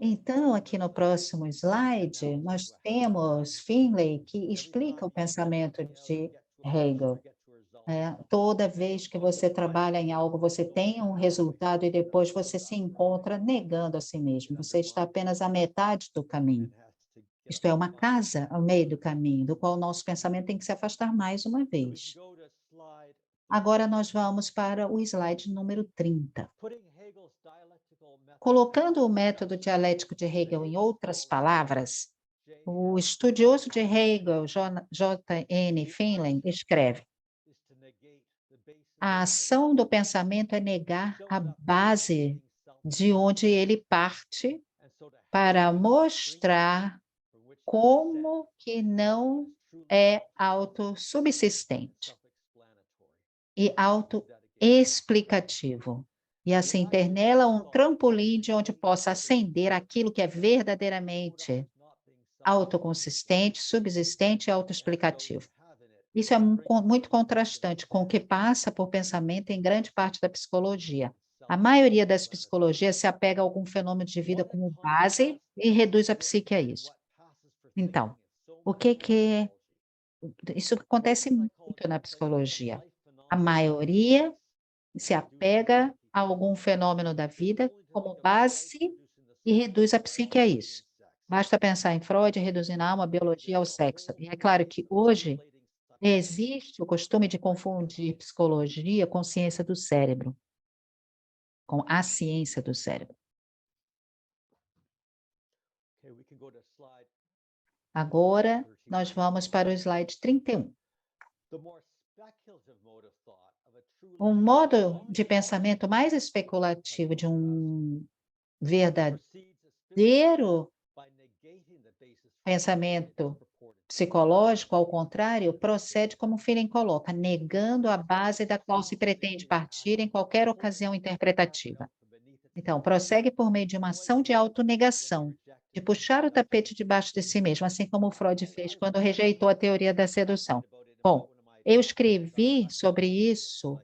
Então, aqui no próximo slide, nós temos Finlay, que explica o pensamento de Hegel. Toda vez que você trabalha em algo, você tem um resultado e depois você se encontra negando a si mesmo. Você está apenas à metade do caminho. Isto é, uma casa ao meio do caminho, do qual o nosso pensamento tem que se afastar mais uma vez. Agora nós vamos para o slide número 30. Colocando o método dialético de Hegel em outras palavras, o estudioso de Hegel, J.N. Finlay, escreve: a ação do pensamento é negar a base de onde ele parte para mostrar como que não é autossubsistente e autoexplicativo. E assim ter nela um trampolim de onde possa ascender aquilo que é verdadeiramente autoconsistente, subsistente e autoexplicativo. Isso é muito contrastante com o que passa por pensamento em grande parte da psicologia. A maioria das psicologias se apega a algum fenômeno de vida como base e reduz a psique a isso. Então, o que isso acontece muito na psicologia. A maioria se apega a algum fenômeno da vida como base e reduz a psique a isso. Basta pensar em Freud reduzindo a alma, a biologia ao sexo. E é claro que hoje existe o costume de confundir psicologia com ciência do cérebro, com a ciência do cérebro. Agora, nós vamos para o slide 31. Um modo de pensamento mais especulativo de um verdadeiro pensamento psicológico, ao contrário, procede como Finlay coloca, negando a base da qual se pretende partir em qualquer ocasião interpretativa. Então, prossegue por meio de uma ação de autonegação, de puxar o tapete debaixo de si mesmo, assim como Freud fez quando rejeitou a teoria da sedução. Bom, eu escrevi sobre isso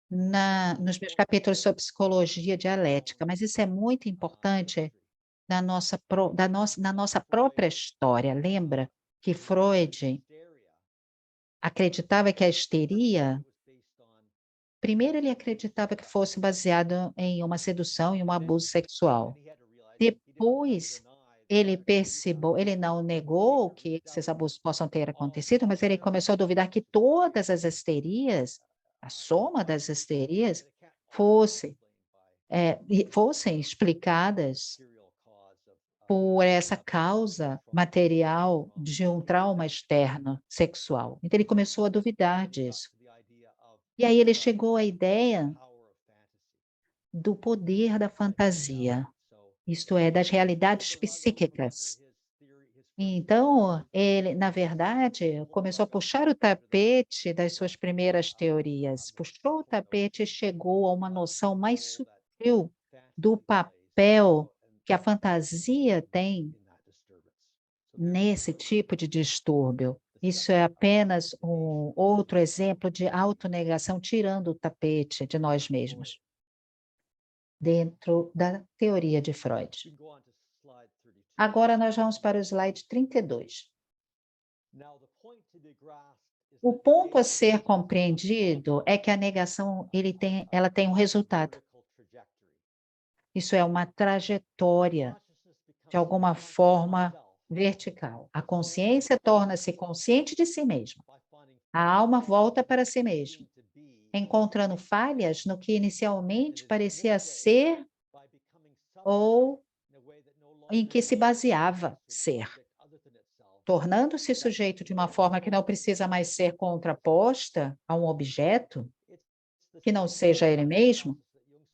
nos meus capítulos sobre psicologia dialética, mas isso é muito importante na nossa própria história. Lembra que Freud acreditava que a histeria, primeiro ele acreditava que fosse baseado em uma sedução e um abuso sexual. Depois ele percebeu, ele não negou que esses abusos possam ter acontecido, mas ele começou a duvidar que todas as histerias, a soma das histerias, fossem explicadas por essa causa material de um trauma externo sexual. Então, ele começou a duvidar disso. E aí ele chegou à ideia do poder da fantasia, isto é, das realidades psíquicas. Então, ele, na verdade, começou a puxar o tapete das suas primeiras teorias, puxou o tapete e chegou a uma noção mais sutil do papel que a fantasia tem nesse tipo de distúrbio. Isso é apenas um outro exemplo de autonegação, tirando o tapete de nós mesmos, dentro da teoria de Freud. Agora nós vamos para o slide 32. O ponto a ser compreendido é que a negação ela tem um resultado. Isso é uma trajetória, de alguma forma, vertical. A consciência torna-se consciente de si mesma. A alma volta para si mesma, encontrando falhas no que inicialmente parecia ser ou em que se baseava ser, tornando-se sujeito de uma forma que não precisa mais ser contraposta a um objeto, que não seja ele mesmo,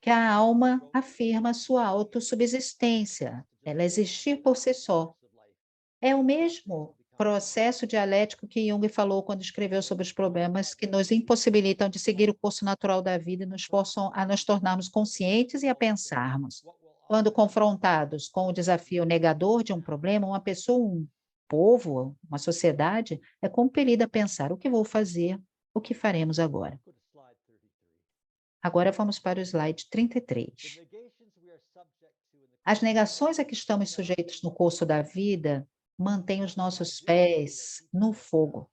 que a alma afirma sua autossubsistência, ela existir por si só. É o mesmo processo dialético que Jung falou quando escreveu sobre os problemas que nos impossibilitam de seguir o curso natural da vida e nos forçam a nos tornarmos conscientes e a pensarmos. Quando confrontados com o desafio negador de um problema, uma pessoa, um povo, uma sociedade, é compelida a pensar: o que vou fazer? O que faremos agora? Agora vamos para o slide 33. As negações a que estamos sujeitos no curso da vida mantêm os nossos pés no fogo.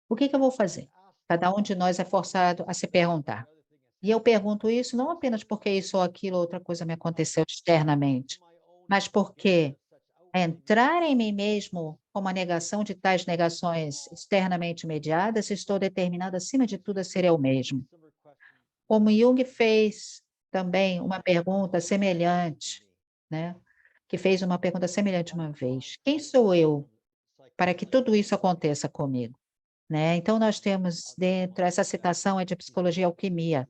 O que eu vou fazer? Cada um de nós é forçado a se perguntar. E eu pergunto isso não apenas porque isso ou aquilo ou outra coisa me aconteceu externamente, mas porque entrar em mim mesmo como a negação de tais negações externamente mediadas, estou determinado, acima de tudo, a ser eu mesmo. Como Jung fez também uma pergunta semelhante, né? Que fez uma pergunta semelhante uma vez. Quem sou eu para que tudo isso aconteça comigo? Né? Então, nós temos dentro, essa citação é de Psicologia e Alquimia,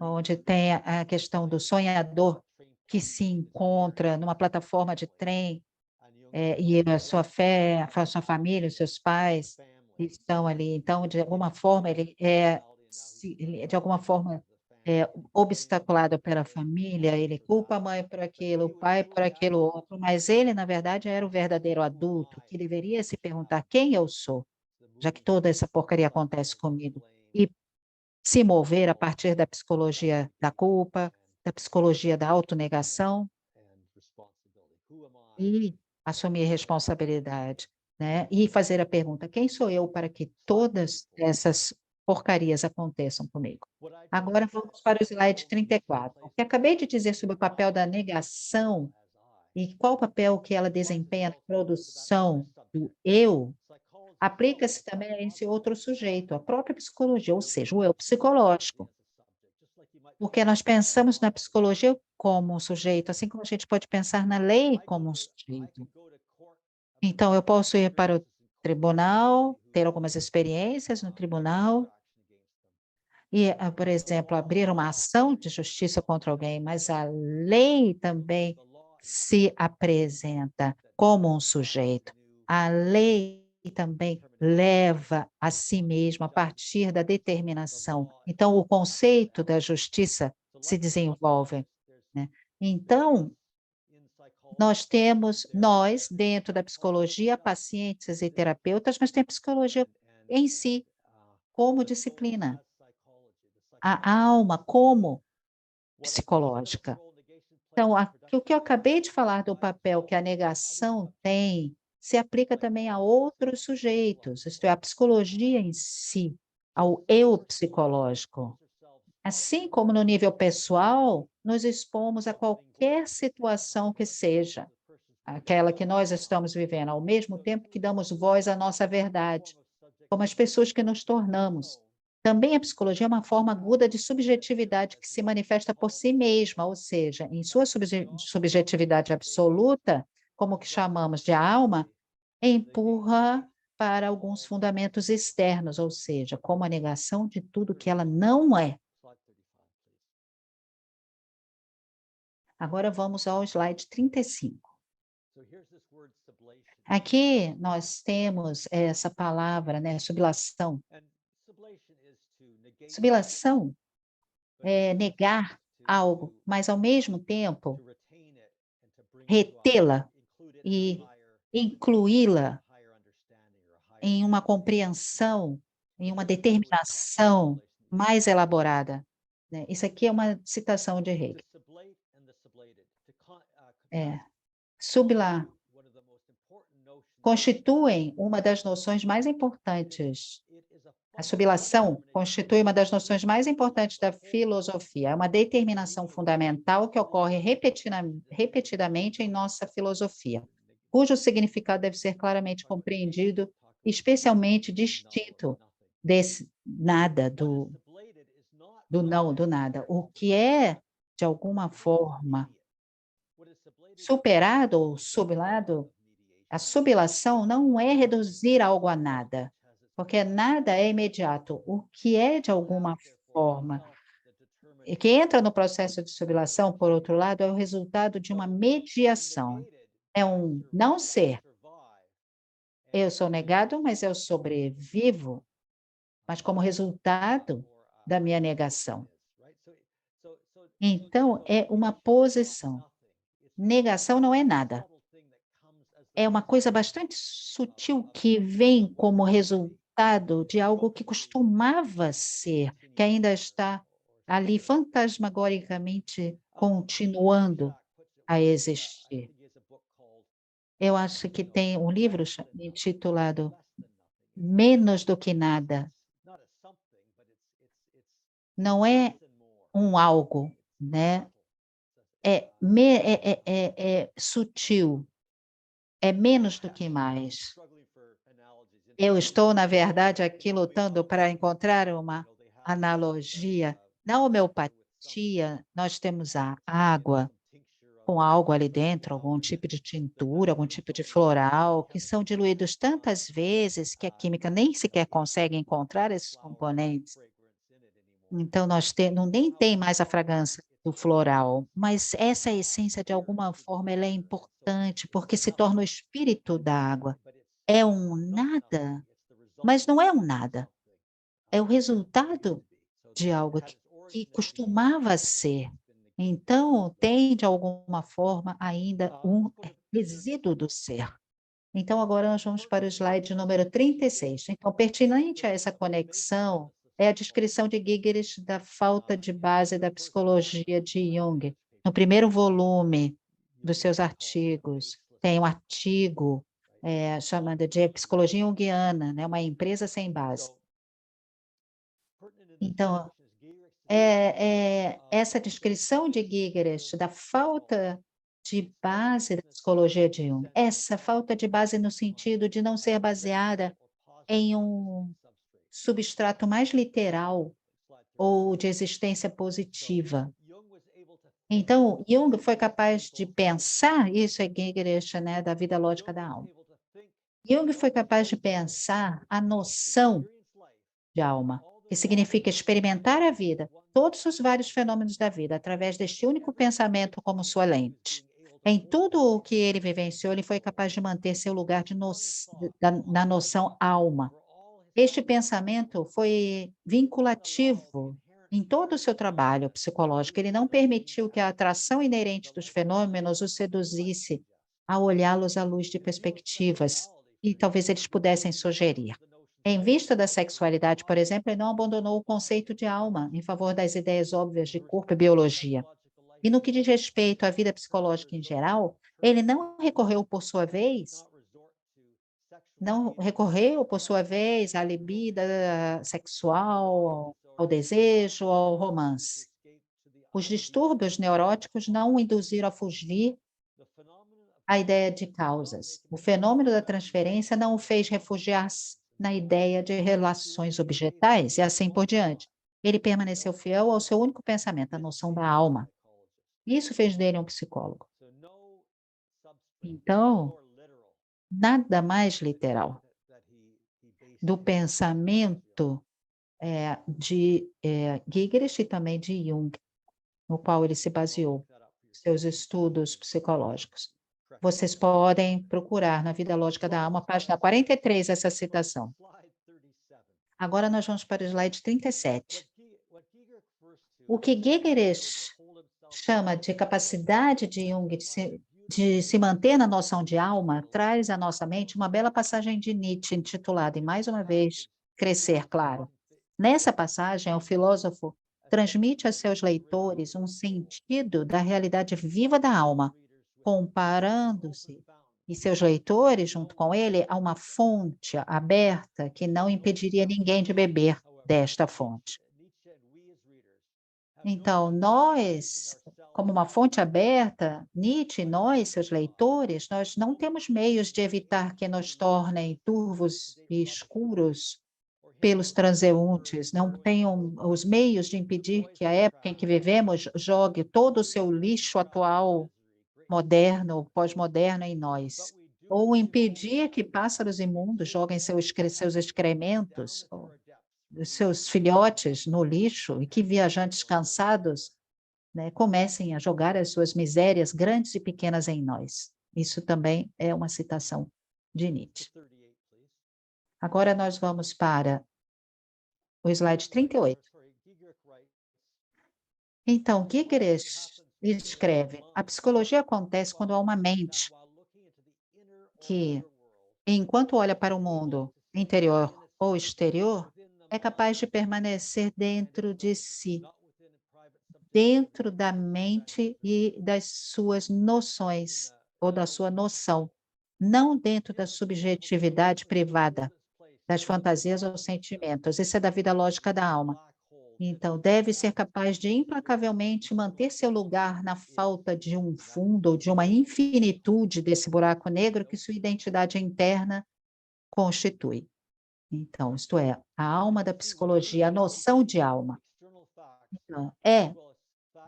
onde tem a questão do sonhador que se encontra numa plataforma de trem, e a sua fé, a sua família, os seus pais estão ali. Então, de alguma forma, de alguma forma, obstaculado pela família, ele culpa a mãe por aquilo, o pai por aquilo outro, mas ele, na verdade, era o verdadeiro adulto, que deveria se perguntar quem eu sou, já que toda essa porcaria acontece comigo, e se mover a partir da psicologia da culpa, da psicologia da autonegação, e assumir responsabilidade, né? E fazer a pergunta: quem sou eu para que todas essas porcarias aconteçam comigo? Agora vamos para o slide 34. O que acabei de dizer sobre o papel da negação e qual o papel que ela desempenha na produção do eu, aplica-se também a esse outro sujeito, a própria psicologia, ou seja, o eu psicológico. Porque nós pensamos na psicologia como um sujeito, assim como a gente pode pensar na lei como um sujeito. Então, eu posso ir para o tribunal, ter algumas experiências no tribunal e, por exemplo, abrir uma ação de justiça contra alguém, mas a lei também se apresenta como um sujeito. A lei também leva a si mesma a partir da determinação. Então, o conceito da justiça se desenvolve, né? Então, nós, dentro da psicologia, pacientes e terapeutas, mas tem a psicologia em si, como disciplina, a alma como psicológica. Então, o que eu acabei de falar do papel que a negação tem, se aplica também a outros sujeitos, isto é, a psicologia em si, ao eu psicológico. Assim como no nível pessoal, nos expomos a qualquer situação que seja, aquela que nós estamos vivendo, ao mesmo tempo que damos voz à nossa verdade, como as pessoas que nos tornamos. Também a psicologia é uma forma aguda de subjetividade que se manifesta por si mesma, ou seja, em sua subjetividade absoluta, como que chamamos de alma, empurra para alguns fundamentos externos, ou seja, como a negação de tudo que ela não é. Agora vamos ao slide 35. Aqui nós temos essa palavra, né, subilação. Subilação é negar algo, mas ao mesmo tempo retê-la e incluí-la em uma compreensão, em uma determinação mais elaborada, né? Isso aqui é uma citação de Hegel. Sublar constituem uma das noções mais importantes. A subilação constitui uma das noções mais importantes da filosofia. É uma determinação fundamental que ocorre repetidamente em nossa filosofia, cujo significado deve ser claramente compreendido, especialmente distinto desse nada, do não, do nada. O que é, de alguma forma, superado ou sublado, a subilação não é reduzir algo a nada, porque nada é imediato. O que é, de alguma forma, e que entra no processo de subilação, por outro lado, é o resultado de uma mediação. É um não ser. Eu sou negado, mas eu sobrevivo, mas como resultado da minha negação. Então, é uma posição. Negação não é nada. É uma coisa bastante sutil que vem como resultado de algo que costumava ser, que ainda está ali fantasmagoricamente continuando a existir. Eu acho que tem um livro intitulado Menos do que Nada. Não é um algo, né? É sutil, é menos do que mais. Eu estou, na verdade, aqui lutando para encontrar uma analogia na homeopatia. fatia, nós temos a água com algo ali dentro, algum tipo de tintura, algum tipo de floral, que são diluídos tantas vezes que a química nem sequer consegue encontrar esses componentes. Então, nem tem mais a fragrância do floral, mas essa essência, de alguma forma, ela é importante, porque se torna o espírito da água. É um nada, mas não é um nada. É o resultado de algo que costumava ser. Então, tem, de alguma forma, ainda um resíduo do ser. Então, agora nós vamos para o slide número 36. Então, pertinente a essa conexão é a descrição de Gigeres da falta de base da psicologia de Jung. No primeiro volume dos seus artigos, tem um artigo chamado de Psicologia Jungiana, né, uma empresa sem base. Então, essa descrição de Gigeres da falta de base da psicologia de Jung, essa falta de base no sentido de não ser baseada em um substrato mais literal ou de existência positiva. Então, Jung foi capaz de pensar, isso é Gigeres, né, da vida lógica da alma. Jung foi capaz de pensar a noção de alma, que significa experimentar a vida, todos os vários fenômenos da vida, através deste único pensamento como sua lente. Em tudo o que ele vivenciou, ele foi capaz de manter seu lugar na noção alma. Este pensamento foi vinculativo em todo o seu trabalho psicológico. Ele não permitiu que a atração inerente dos fenômenos o seduzisse a olhá-los à luz de perspectivas que talvez eles pudessem sugerir. Em vista da sexualidade, por exemplo, ele não abandonou o conceito de alma em favor das ideias óbvias de corpo e biologia. E no que diz respeito à vida psicológica em geral, ele não recorreu, por sua vez, à libido sexual, ao desejo, ao romance. Os distúrbios neuróticos não o induziram a fugir à ideia de causas. O fenômeno da transferência não o fez refugiar-se na ideia de relações objetais e assim por diante. Ele permaneceu fiel ao seu único pensamento, a noção da alma. Isso fez dele um psicólogo. Então, nada mais literal do pensamento de Gigeres e também de Jung, no qual ele se baseou, seus estudos psicológicos. Vocês podem procurar na Vida Lógica da Alma, página 43, essa citação. Agora nós vamos para o slide 37. O que Gigeres chama de capacidade de Jung de se manter na noção de alma traz à nossa mente uma bela passagem de Nietzsche, intitulada, e mais uma vez, Crescer, claro. Nessa passagem, o filósofo transmite a seus leitores um sentido da realidade viva da alma, comparando-se e seus leitores, junto com ele, a uma fonte aberta que não impediria ninguém de beber desta fonte. Então, nós, como uma fonte aberta, Nietzsche, nós, seus leitores, nós não temos meios de evitar que nos tornem turvos e escuros pelos transeuntes, não tenham os meios de impedir que a época em que vivemos jogue todo o seu lixo atual, moderno, pós-moderno em nós, ou impedir que pássaros imundos joguem seus excrementos, os seus filhotes no lixo, e que viajantes cansados, né, comecem a jogar as suas misérias grandes e pequenas em nós. Isso também é uma citação de Nietzsche. Agora nós vamos para o slide 38. Então, Gigeres escreve: a psicologia acontece quando há uma mente que, enquanto olha para o mundo interior ou exterior, é capaz de permanecer dentro de si, dentro da mente e das suas noções, ou da sua noção, não dentro da subjetividade privada, das fantasias ou sentimentos. Isso é da vida lógica da alma. Então, deve ser capaz de implacavelmente manter seu lugar na falta de um fundo ou de uma infinitude desse buraco negro que sua identidade interna constitui. Então, isto é, a alma da psicologia, a noção de alma. Então,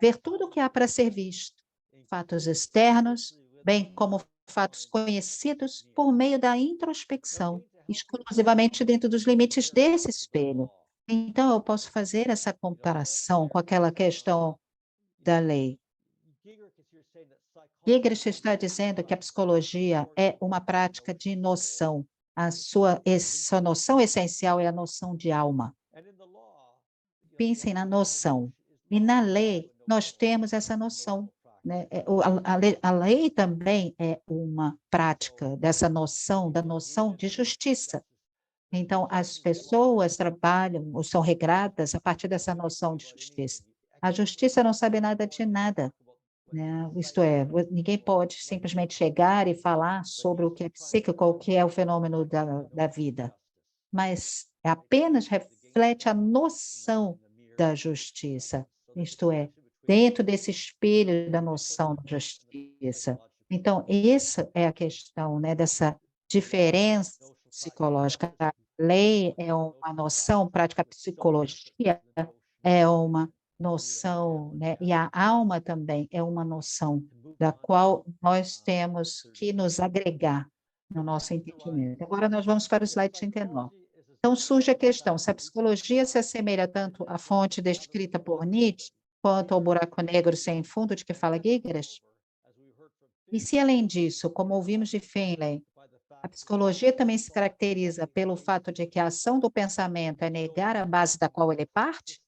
ver tudo o que há para ser visto, fatos externos, bem como fatos conhecidos por meio da introspecção, exclusivamente dentro dos limites desse espelho. Então, eu posso fazer essa comparação com aquela questão da lei. Giegerich está dizendo que a psicologia é uma prática de noção. Sua noção essencial é a noção de alma. Pensem na noção. E na lei, nós temos essa noção, né? A lei também é uma prática dessa noção, da noção de justiça. Então, as pessoas trabalham ou são regradas a partir dessa noção de justiça. A justiça não sabe nada de nada, né? Isto é, ninguém pode simplesmente chegar e falar sobre o que é psíquico, o que é o fenômeno da vida, mas apenas reflete a noção da justiça, isto é, dentro desse espelho da noção da justiça. Então, essa é a questão, né, dessa diferença psicológica. A lei é uma noção, prática, a psicologia é uma noção, né, e a alma também é uma noção da qual nós temos que nos agregar no nosso entendimento. Agora nós vamos para o slide 39. Então surge a questão, se a psicologia se assemelha tanto à fonte descrita por Nietzsche, quanto ao buraco negro sem fundo de que fala Giegerich, e se além disso, como ouvimos de Finlay, a psicologia também se caracteriza pelo fato de que a ação do pensamento é negar a base da qual ele parte,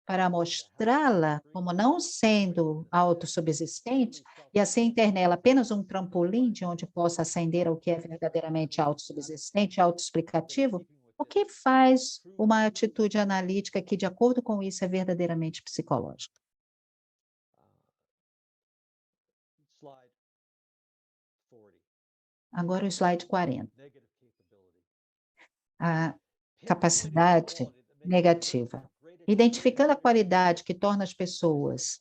para mostrá-la como não sendo autossubsistente, e assim ter nela apenas um trampolim de onde possa ascender ao que é verdadeiramente autossubsistente, autoexplicativo, o que faz uma atitude analítica que, de acordo com isso, é verdadeiramente psicológica? Agora o slide 40. A capacidade negativa. Identificando a qualidade que torna as pessoas.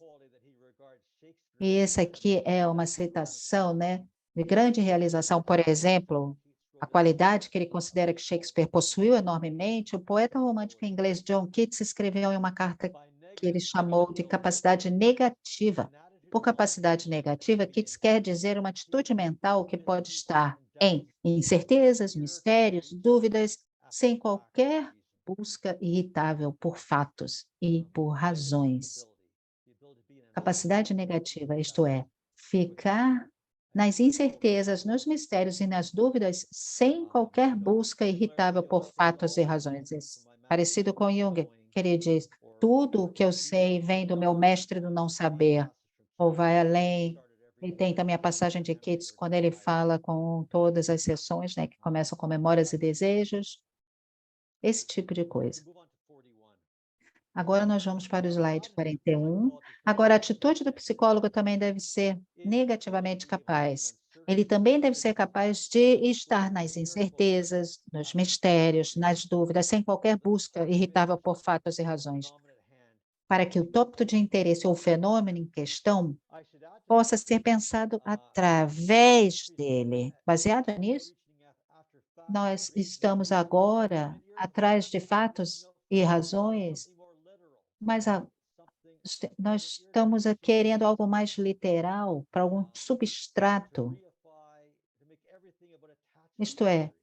E essa aqui é uma citação, né, de grande realização, por exemplo, a qualidade que ele considera que Shakespeare possuiu enormemente, o poeta romântico inglês John Keats escreveu em uma carta que ele chamou de capacidade negativa. Por capacidade negativa, Keats quer dizer uma atitude mental que pode estar em incertezas, mistérios, dúvidas, sem qualquer busca irritável por fatos e por razões. Capacidade negativa, isto é, ficar nas incertezas, nos mistérios e nas dúvidas, sem qualquer busca irritável por fatos e razões. Parecido com Jung, que ele diz, tudo o que eu sei vem do meu mestre do não saber, ou vai além. E tem também a passagem de Keats, quando ele fala com todas as sessões, né, que começam com memórias e desejos, esse tipo de coisa. Agora nós vamos para o slide 41. Agora, a atitude do psicólogo também deve ser negativamente capaz. Ele também deve ser capaz de estar nas incertezas, nos mistérios, nas dúvidas, sem qualquer busca irritável por fatos e razões, para que o tópico de interesse ou fenômeno em questão possa ser pensado através dele. Baseado nisso, nós estamos agora atrás de fatos e razões, mas nós estamos querendo algo mais literal, para algum substrato. Isto é,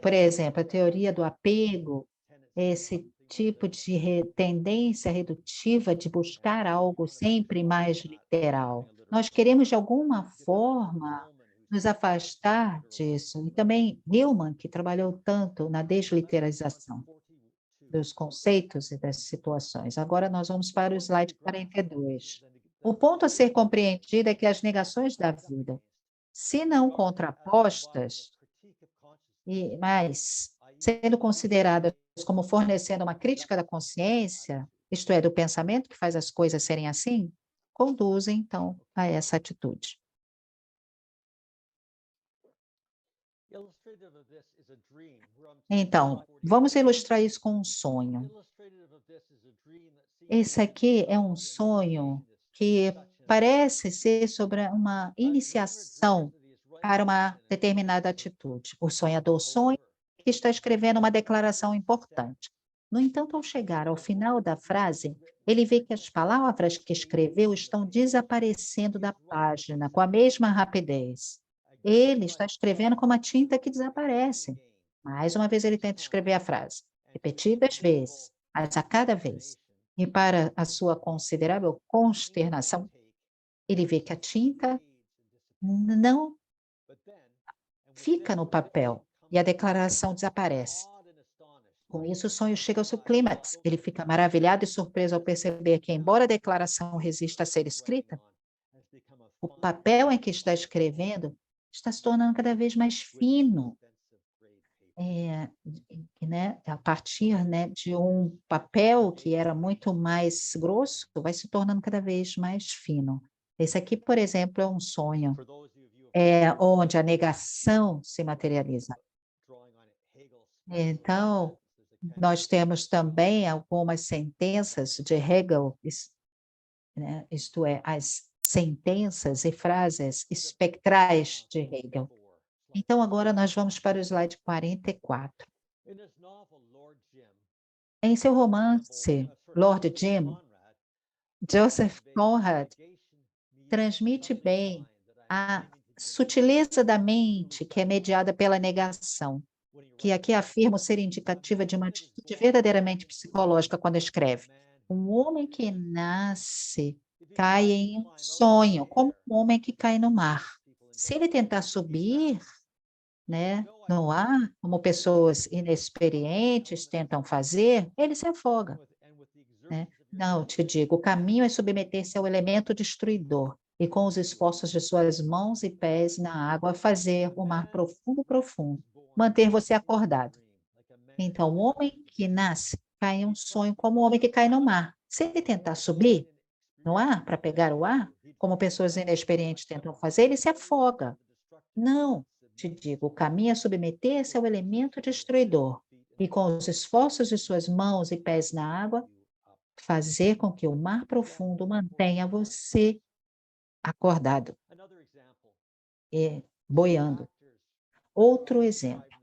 por exemplo, a teoria do apego, esse tipo de tendência redutiva de buscar algo sempre mais literal. Nós queremos, de alguma forma, nos afastar disso. E também Hillman, que trabalhou tanto na desliteralização dos conceitos e das situações. Agora nós vamos para o slide 42. O ponto a ser compreendido é que as negações da vida, se não contrapostas, mas sendo consideradas como fornecendo uma crítica da consciência, isto é, do pensamento que faz as coisas serem assim, conduzem, então, a essa atitude. Então, vamos ilustrar isso com um sonho. Esse aqui é um sonho que parece ser sobre uma iniciação para uma determinada atitude. O sonhador sonha que está escrevendo uma declaração importante, No entanto, ao chegar ao final da frase, ele vê que as palavras que escreveu estão desaparecendo da página com a mesma rapidez. Ele está escrevendo como a tinta que desaparece. Mais uma vez ele tenta escrever a frase, repetidas vezes, mas a cada vez. E para a sua considerável consternação, ele vê que a tinta não fica no papel e a declaração desaparece. Com isso, o sonho chega ao seu clímax. Ele fica maravilhado e surpreso ao perceber que, embora a declaração resista a ser escrita, o papel em que está escrevendo está se tornando cada vez mais fino. Né, a partir, né, de um papel que era muito mais grosso, vai se tornando cada vez mais fino. Esse aqui, por exemplo, é um sonho, onde a negação se materializa. Então, nós temos também algumas sentenças de Hegel, né, isto é, as sentenças e frases espectrais de Hegel. Então, agora nós vamos para o slide 44. Em seu romance, Lord Jim, Joseph Conrad transmite bem a sutileza da mente que é mediada pela negação, que aqui afirma ser indicativa de uma atitude verdadeiramente psicológica quando escreve. Um homem que nasce cai em um sonho, como um homem que cai no mar. Se ele tentar subir, né, no ar, como pessoas inexperientes tentam fazer, ele se afoga. Né? Não, te digo, o caminho é submeter-se ao elemento destruidor e com os esforços de suas mãos e pés na água fazer o mar profundo, profundo, manter você acordado. Então, o homem que nasce cai em um sonho como o homem que cai no mar. Se ele tentar subir no ar, para pegar o ar, como pessoas inexperientes tentam fazer, ele se afoga. Não, te digo, o caminho é submeter-se ao elemento destruidor e com os esforços de suas mãos e pés na água, fazer com que o mar profundo mantenha você acordado e boiando. Outro exemplo.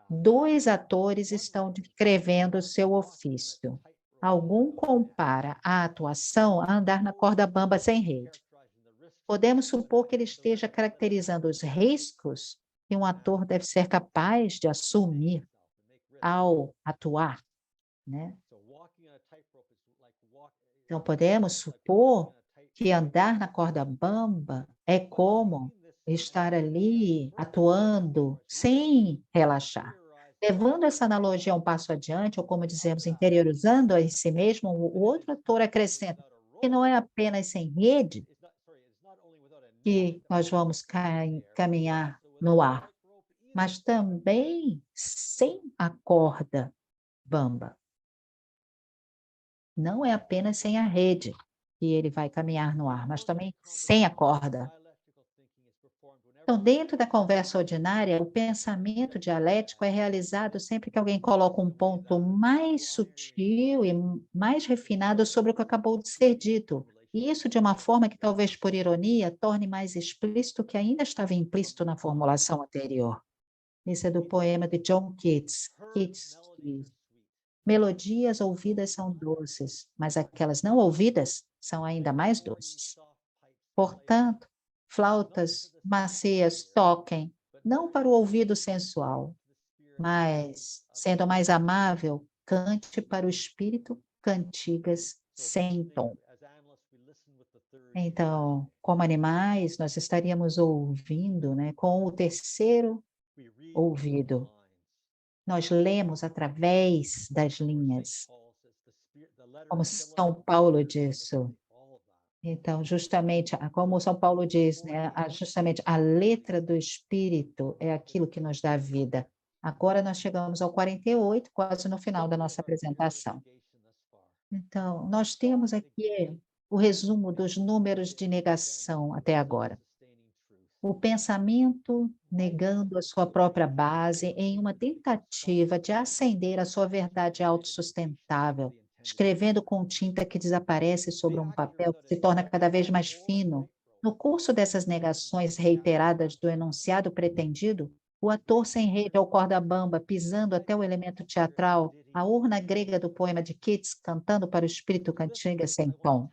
2 atores estão descrevendo o seu ofício. Algum compara a atuação a andar na corda bamba sem rede. Podemos supor que ele esteja caracterizando os riscos que um ator deve ser capaz de assumir ao atuar, né? Então, podemos supor que andar na corda bamba é como estar ali atuando sem relaxar. Levando essa analogia um passo adiante, ou como dizemos, interiorizando em si mesmo, o outro ator acrescenta que não é apenas sem rede que nós vamos caminhar no ar, mas também sem a corda bamba. Não é apenas sem a rede que ele vai caminhar no ar, mas também sem a corda. Então, dentro da conversa ordinária, o pensamento dialético é realizado sempre que alguém coloca um ponto mais sutil e mais refinado sobre o que acabou de ser dito. E isso de uma forma que, talvez por ironia, torne mais explícito o que ainda estava implícito na formulação anterior. Isso é do poema de John Keats. Keats diz: melodias ouvidas são doces, mas aquelas não ouvidas são ainda mais doces. Portanto, flautas macias toquem, não para o ouvido sensual, mas, sendo mais amável, cante para o espírito cantigas sem tom. Então, como animais, nós estaríamos ouvindo, né, com o terceiro ouvido. Nós lemos através das linhas, como São Paulo disse. Então, justamente, como São Paulo diz, né, justamente a letra do Espírito é aquilo que nos dá vida. Agora nós chegamos ao 48, quase no final da nossa apresentação. Então, nós temos aqui o resumo dos números de negação até agora. O pensamento negando a sua própria base em uma tentativa de ascender a sua verdade autossustentável, escrevendo com tinta que desaparece sobre um papel que se torna cada vez mais fino. No curso dessas negações reiteradas do enunciado pretendido, O ator sem rede ou corda bamba pisando até o elemento teatral, a urna grega do poema de Keats cantando para o espírito cantiga sem tom.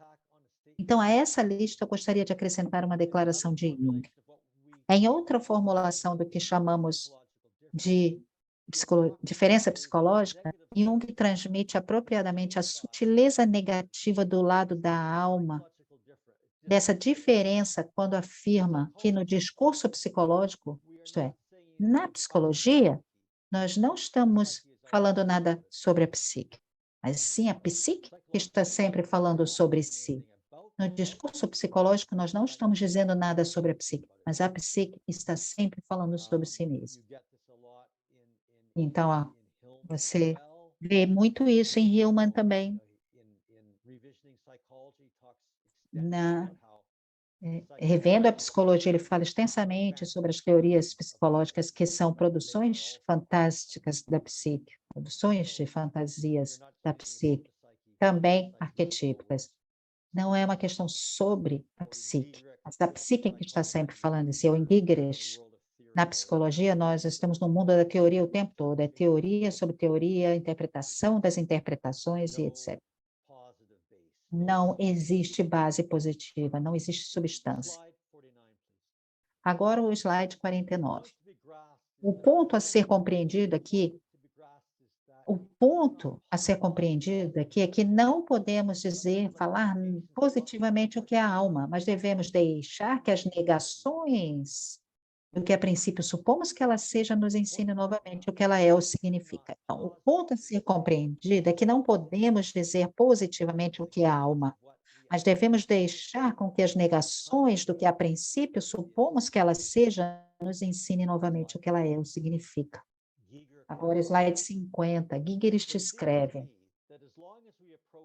Então, a essa lista eu gostaria de acrescentar uma declaração de Jung. Em outra formulação do que chamamos de diferença psicológica, Jung transmite apropriadamente a sutileza negativa do lado da alma, dessa diferença quando afirma que no discurso psicológico, isto é, na psicologia, nós não estamos falando nada sobre a psique, mas sim a psique que está sempre falando sobre si. No discurso psicológico, nós não estamos dizendo nada sobre a psique, mas a psique está sempre falando sobre si mesma. Então, ó, você vê muito isso em Hillman também, revendo a psicologia, ele fala extensamente sobre as teorias psicológicas que são produções fantásticas da psique, produções de fantasias da psique, também arquetípicas. Não é uma questão sobre a psique, mas a psique que está sempre falando isso. Eu, em Gigres, na psicologia, nós estamos no mundo da teoria o tempo todo, é teoria sobre teoria, interpretação das interpretações e etc. Não existe base positiva, não existe substância. Agora o slide 49. O ponto a ser compreendido aqui, é que não podemos falar positivamente o que é a alma, mas devemos deixar que as negações do que a princípio supomos que ela seja nos ensine novamente o que ela é ou significa. Então, o ponto a ser compreendido é que não podemos dizer positivamente o que é a alma, mas devemos deixar com que as negações do que a princípio supomos que ela seja nos ensine novamente o que ela é ou significa. Agora, slide 50, Gigerich escreve: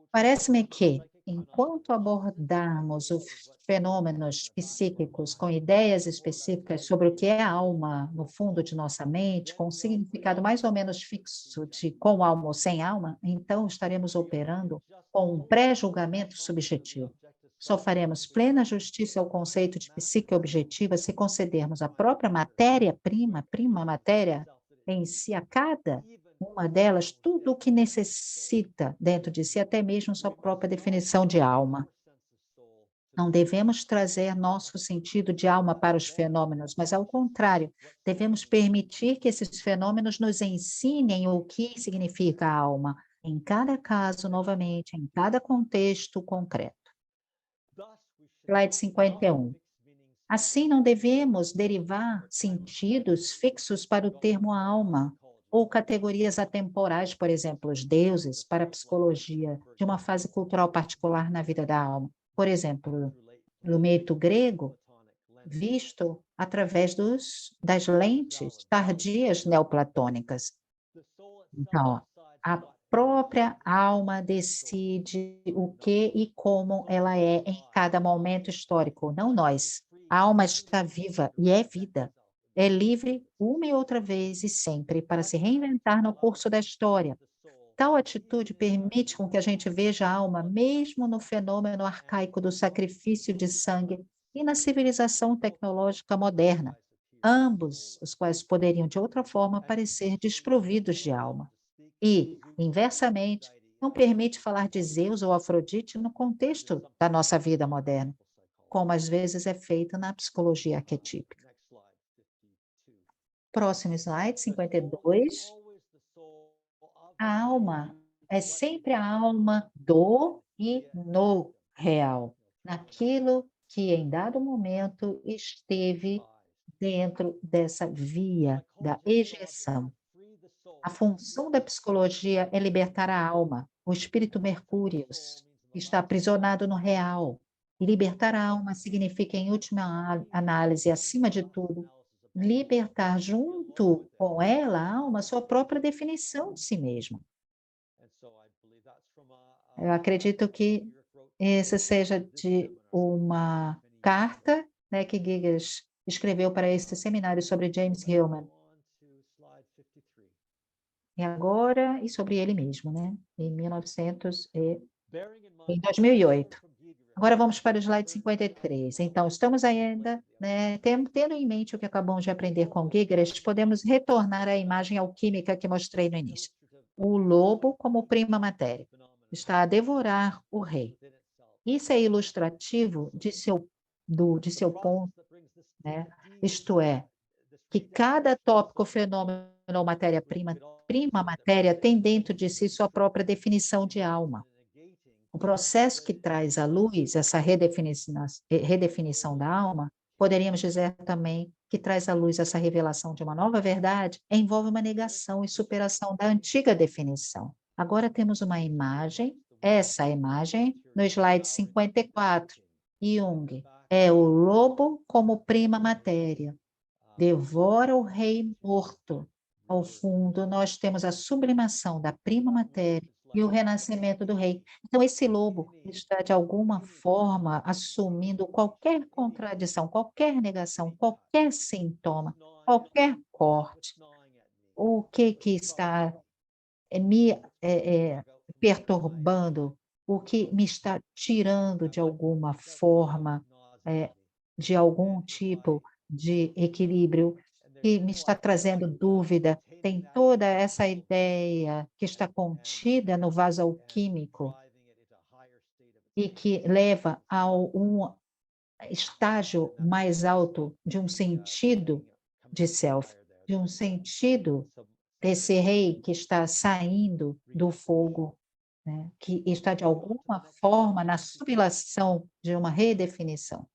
parece-me que, enquanto abordarmos os fenômenos psíquicos com ideias específicas sobre o que é a alma no fundo de nossa mente, com um significado mais ou menos fixo de com alma ou sem alma, então estaremos operando com um pré-julgamento subjetivo. Só faremos plena justiça ao conceito de psique objetiva se concedermos a própria matéria-prima, prima matéria, em si a cada uma delas, tudo o que necessita dentro de si, até mesmo sua própria definição de alma. Não devemos trazer nosso sentido de alma para os fenômenos, mas, ao contrário, devemos permitir que esses fenômenos nos ensinem o que significa a alma, em cada caso, novamente, em cada contexto concreto. Slide 51. Assim, não devemos derivar sentidos fixos para o termo alma, ou categorias atemporais, por exemplo, os deuses, para a psicologia, de uma fase cultural particular na vida da alma. Por exemplo, no mito grego, visto através das lentes tardias neoplatônicas. Então, a própria alma decide o que e como ela é em cada momento histórico, não nós. A alma está viva e é vida. É livre uma e outra vez e sempre para se reinventar no curso da história. Tal atitude permite com que a gente veja a alma mesmo no fenômeno arcaico do sacrifício de sangue e na civilização tecnológica moderna, ambos os quais poderiam de outra forma parecer desprovidos de alma. E, inversamente, não permite falar de Zeus ou Afrodite no contexto da nossa vida moderna, como às vezes é feito na psicologia arquetípica. Próximo slide, 52. A alma é sempre a alma do e no real, naquilo que em dado momento esteve dentro dessa via da ejeção. A função da psicologia é libertar a alma, o espírito Mercúrios, que está aprisionado no real. E libertar a alma significa, em última análise, acima de tudo, libertar junto com ela, a alma, sua própria definição de si mesma. Eu acredito que essa seja de uma carta, né, que Giges escreveu para esse seminário sobre James Hillman. E agora, e sobre ele mesmo, né? Em 2008. Agora vamos para o slide 53. Então, estamos ainda, né, tendo em mente o que acabamos de aprender com Gygax, podemos retornar à imagem alquímica que mostrei no início. O lobo como prima matéria está a devorar o rei. Isso é ilustrativo de seu ponto, né? Isto é, que cada tópico, fenômeno ou matéria-prima, prima matéria, tem dentro de si sua própria definição de alma. O processo que traz à luz essa redefinição da alma, poderíamos dizer também que traz à luz essa revelação de uma nova verdade, envolve uma negação e superação da antiga definição. Agora temos uma imagem, essa imagem, no slide 54. Jung é o lobo como prima matéria, devora o rei morto. Ao fundo, nós temos a sublimação da prima matéria e o renascimento do rei. Então, esse lobo está, de alguma forma, assumindo qualquer contradição, qualquer negação, qualquer sintoma, qualquer corte. O que está me perturbando, o que me está tirando, de alguma forma, de algum tipo de equilíbrio, que me está trazendo dúvida, tem toda essa ideia que está contida no vaso alquímico e que leva a um estágio mais alto de um sentido de self, de um sentido desse rei que está saindo do fogo, né? Que está, de alguma forma, na sublimação de uma redefinição.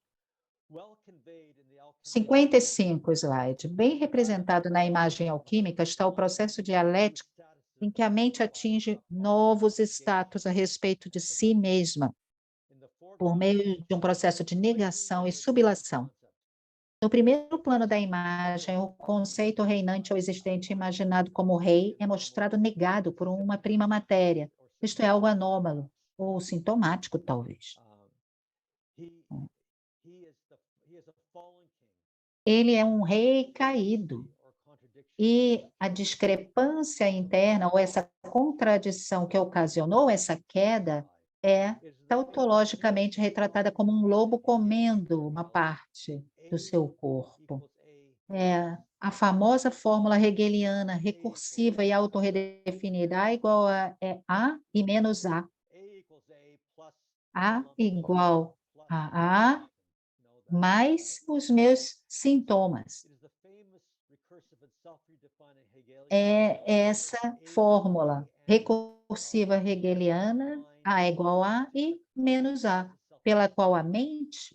55 slide. Bem representado na imagem alquímica está o processo dialético em que a mente atinge novos status a respeito de si mesma, por meio de um processo de negação e sublimação. No primeiro plano da imagem, o conceito reinante ou existente imaginado como rei é mostrado negado por uma prima matéria, isto é, algo anômalo, ou sintomático, talvez. Ele é um rei caído, e a discrepância interna, ou essa contradição que ocasionou essa queda, é tautologicamente retratada como um lobo comendo uma parte do seu corpo. É a famosa fórmula hegeliana, recursiva e autorredefinida, A igual a e menos A. A igual a A mais os meus sintomas. É essa fórmula recursiva hegeliana, A igual a e menos A, pela qual a mente,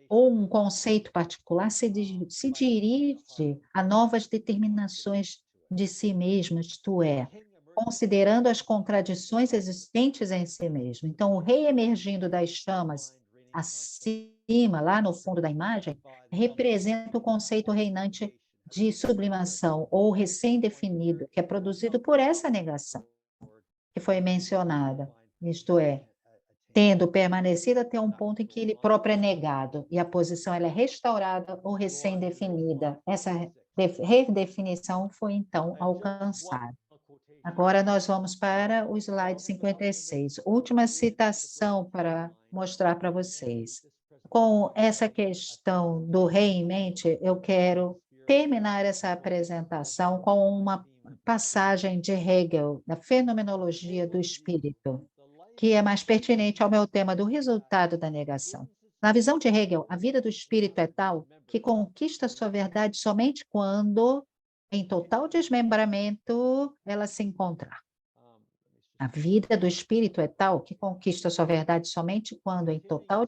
ou um conceito particular, se dirige a novas determinações de si mesmo, isto é, considerando as contradições existentes em si mesmo. Então, o rei emergindo das chamas acima, lá no fundo da imagem, representa o conceito reinante de sublimação ou recém-definido, que é produzido por essa negação que foi mencionada, isto é, tendo permanecido até um ponto em que ele próprio é negado, e a posição ela é restaurada ou recém-definida. Essa redefinição foi, então, alcançada. Agora nós vamos para o slide 56. Última citação para mostrar para vocês. Com essa questão do rei em mente, eu quero terminar essa apresentação com uma passagem de Hegel, da Fenomenologia do Espírito, que é mais pertinente ao meu tema do resultado da negação. Na visão de Hegel, a vida do espírito é tal que conquista sua verdade somente quando, em total desmembramento, ela se encontrar. A vida do espírito é tal que conquista sua verdade somente quando, em total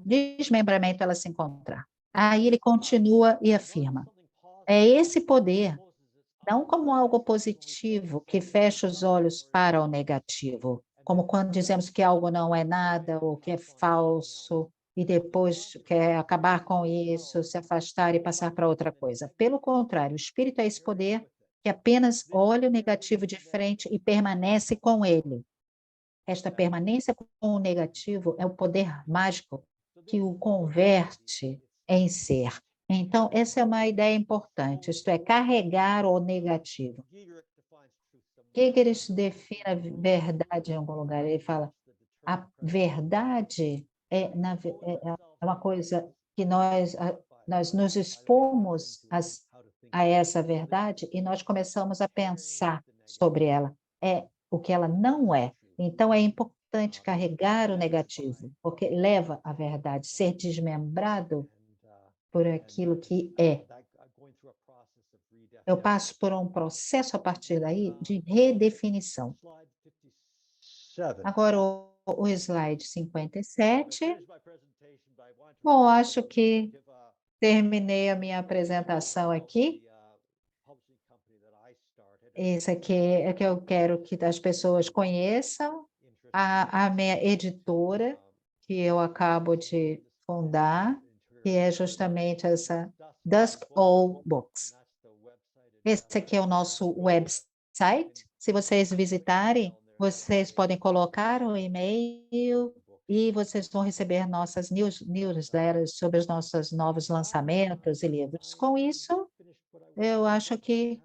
desmembramento, ela se encontrar. Aí ele continua e afirma: é esse poder, não como algo positivo que fecha os olhos para o negativo, como quando dizemos que algo não é nada ou que é falso e depois quer acabar com isso, se afastar e passar para outra coisa. Pelo contrário, o espírito é esse poder que apenas olha o negativo de frente e permanece com ele. Esta permanência com o negativo é o poder mágico que o converte em ser. Então, essa é uma ideia importante, isto é, carregar o negativo. Hegel define a verdade em algum lugar, ele fala, a verdade é uma coisa que nós nos expomos a essa verdade e nós começamos a pensar sobre ela. É o que ela não é. Então, é importante carregar o negativo, porque leva à verdade, ser desmembrado por aquilo que é. Eu passo por um processo a partir daí de redefinição. Agora, o slide 57. Bom, acho que terminei a minha apresentação aqui. Esse aqui é que eu quero que as pessoas conheçam a minha editora, que eu acabo de fundar, que é justamente essa Dusk All Books. Esse aqui é o nosso website. Se vocês visitarem, vocês podem colocar um e-mail e vocês vão receber nossas newsletters sobre os nossos novos lançamentos e livros. Com isso, eu acho que